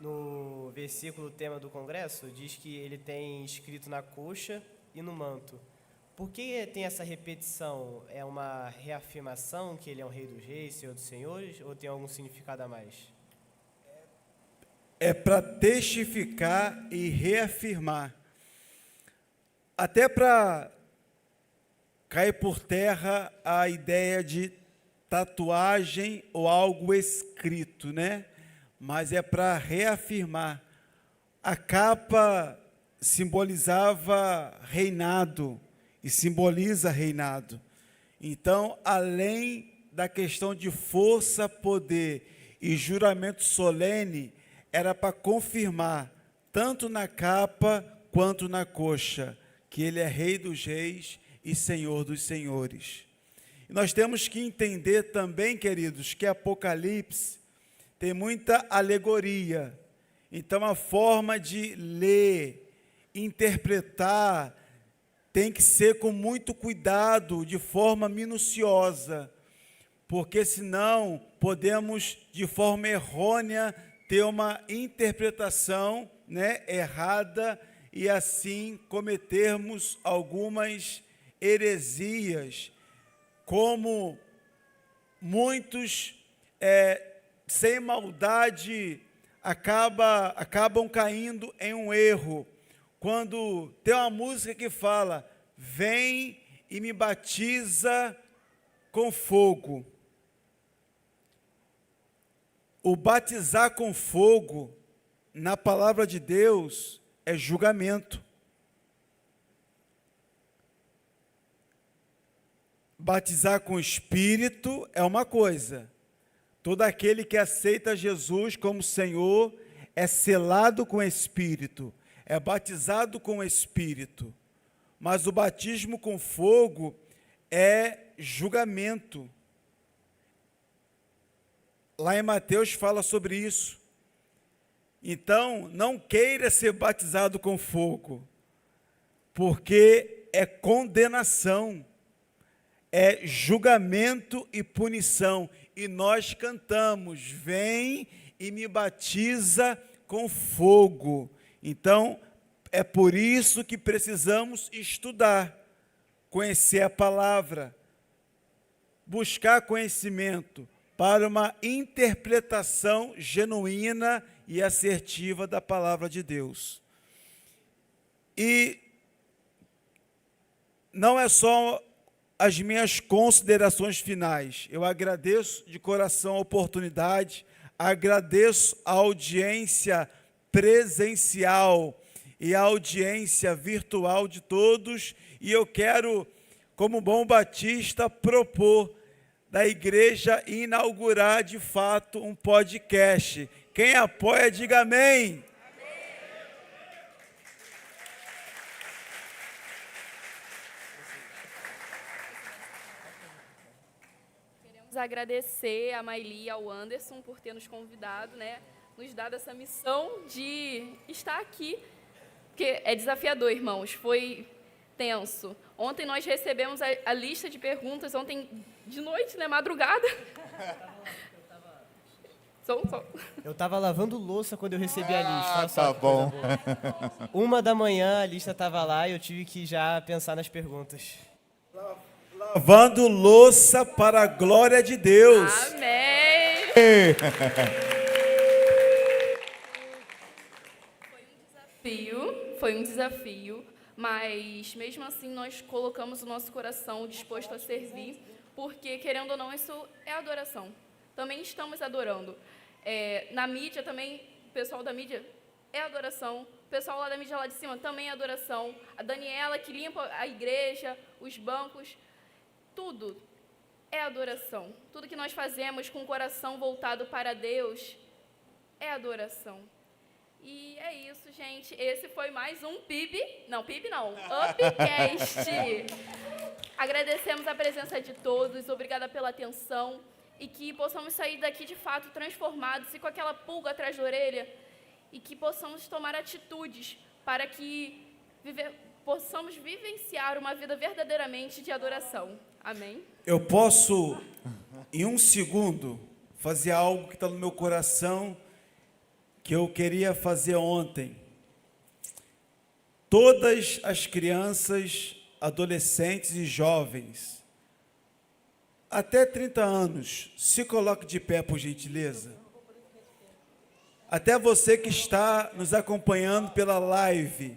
B: no versículo tema do congresso diz que ele tem escrito na coxa e no manto. Por que tem essa repetição? É uma reafirmação que ele é um rei dos reis, senhor dos senhores, ou tem algum significado a mais?
C: É para testificar e reafirmar. Até para cair por terra a ideia de tatuagem ou algo escrito, né? Mas é para reafirmar. A capa simbolizava reinado e simboliza reinado. Então, além da questão de força, poder e juramento solene, era para confirmar, tanto na capa quanto na coxa, que ele é Rei dos reis e Senhor dos senhores. E nós temos que entender também, queridos, que Apocalipse tem muita alegoria. Então, a forma de ler, interpretar, tem que ser com muito cuidado, de forma minuciosa, porque senão podemos, de forma errônea, ter uma interpretação, né, errada e assim cometermos algumas heresias, como muitos sem maldade acabam caindo em um erro. Quando tem uma música que fala: vem e me batiza com fogo. O batizar com fogo, na palavra de Deus, é julgamento. Batizar com Espírito é uma coisa. Todo aquele que aceita Jesus como Senhor é selado com Espírito, é batizado com Espírito. Mas o batismo com fogo é julgamento. Lá em Mateus fala sobre isso. Então, não queira ser batizado com fogo, porque é condenação, é julgamento e punição. E nós cantamos: vem e me batiza com fogo. Então, é por isso que precisamos estudar, conhecer a palavra, buscar conhecimento, para uma interpretação genuína e assertiva da palavra de Deus. E não é só as minhas considerações finais. Eu agradeço de coração a oportunidade, agradeço a audiência presencial e a audiência virtual de todos, e eu quero, como bom batista, propor da igreja inaugurar de fato um podcast. Quem apoia, diga amém.
A: Queremos agradecer a Maili e ao Anderson por ter nos convidado, né, nos dado essa missão de estar aqui, porque é desafiador, irmãos, foi tenso. Ontem nós recebemos a lista de perguntas, ontem de noite, né, madrugada.
B: Eu estava lavando louça quando eu recebi a lista. Olha só
D: Tá
B: que coisa
D: bom.
B: boa. 1h a lista estava lá e eu tive que já pensar nas perguntas.
C: Lavando louça para a glória de Deus.
A: Amém! Foi um desafio, mas mesmo assim nós colocamos o nosso coração disposto a servir, porque, querendo ou não, isso é adoração. Também estamos adorando. Na mídia também, o pessoal da mídia é adoração, o pessoal lá da mídia lá de cima também é adoração, a Daniela que limpa a igreja, os bancos, tudo é adoração. Tudo que nós fazemos com o coração voltado para Deus é adoração. E é isso, gente. Esse foi mais um Upcast. Agradecemos a presença de todos, obrigada pela atenção e que possamos sair daqui de fato transformados e com aquela pulga atrás da orelha e que possamos tomar atitudes para que possamos vivenciar uma vida verdadeiramente de adoração. Amém?
C: Eu posso, em um segundo, fazer algo que está no meu coração, que eu queria fazer ontem. Todas as crianças, adolescentes e jovens, até 30 anos, se coloque de pé, por gentileza. Até você que está nos acompanhando pela live.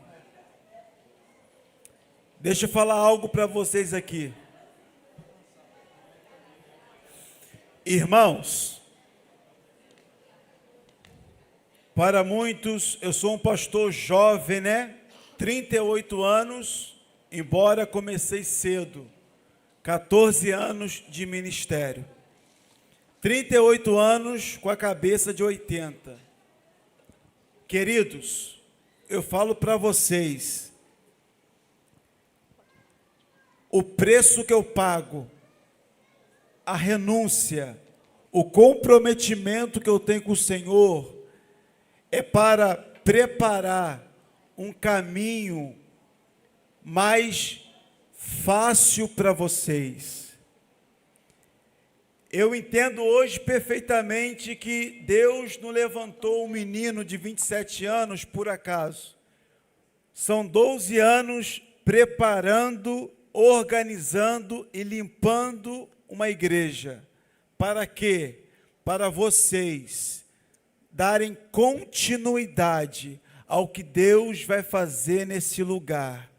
C: Deixa eu falar algo para vocês aqui. Irmãos, para muitos, eu sou um pastor jovem, né? 38 anos, embora comecei cedo. 14 anos de ministério. 38 anos com a cabeça de 80. Queridos, eu falo para vocês, o preço que eu pago, a renúncia, o comprometimento que eu tenho com o Senhor, é para preparar um caminho mais fácil para vocês. Eu entendo hoje perfeitamente que Deus não levantou um menino de 27 anos por acaso. São 12 anos preparando, organizando e limpando uma igreja. Para quê? Para vocês darem continuidade ao que Deus vai fazer nesse lugar.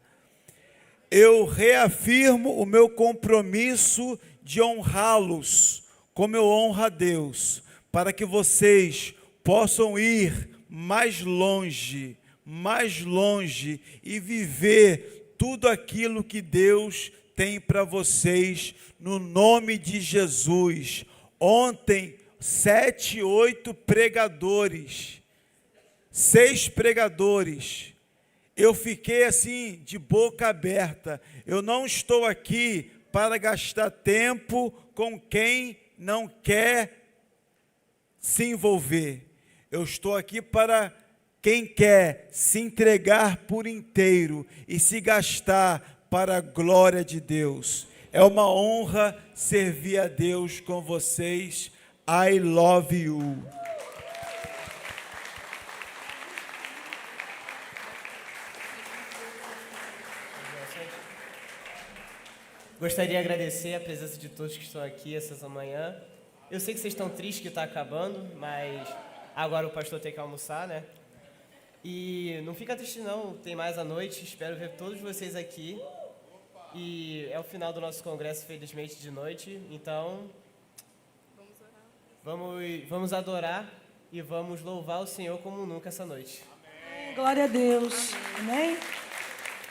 C: Eu reafirmo o meu compromisso de honrá-los, como eu honro a Deus, para que vocês possam ir mais longe e viver tudo aquilo que Deus tem para vocês, no nome de Jesus. Ontem, 7, 8 pregadores, 6 pregadores, eu fiquei assim, de boca aberta. Eu não estou aqui para gastar tempo com quem não quer se envolver. Eu estou aqui para quem quer se entregar por inteiro e se gastar para a glória de Deus. É uma honra servir a Deus com vocês. I love you.
B: Gostaria de agradecer a presença de todos que estão aqui essa manhã. Eu sei que vocês estão tristes que está acabando, mas agora o pastor tem que almoçar, né? E não fica triste não, tem mais à noite. Espero ver todos vocês aqui. E é o final do nosso congresso, felizmente, de noite. Então, vamos adorar e vamos louvar o Senhor como nunca essa noite.
E: Glória a Deus. Amém?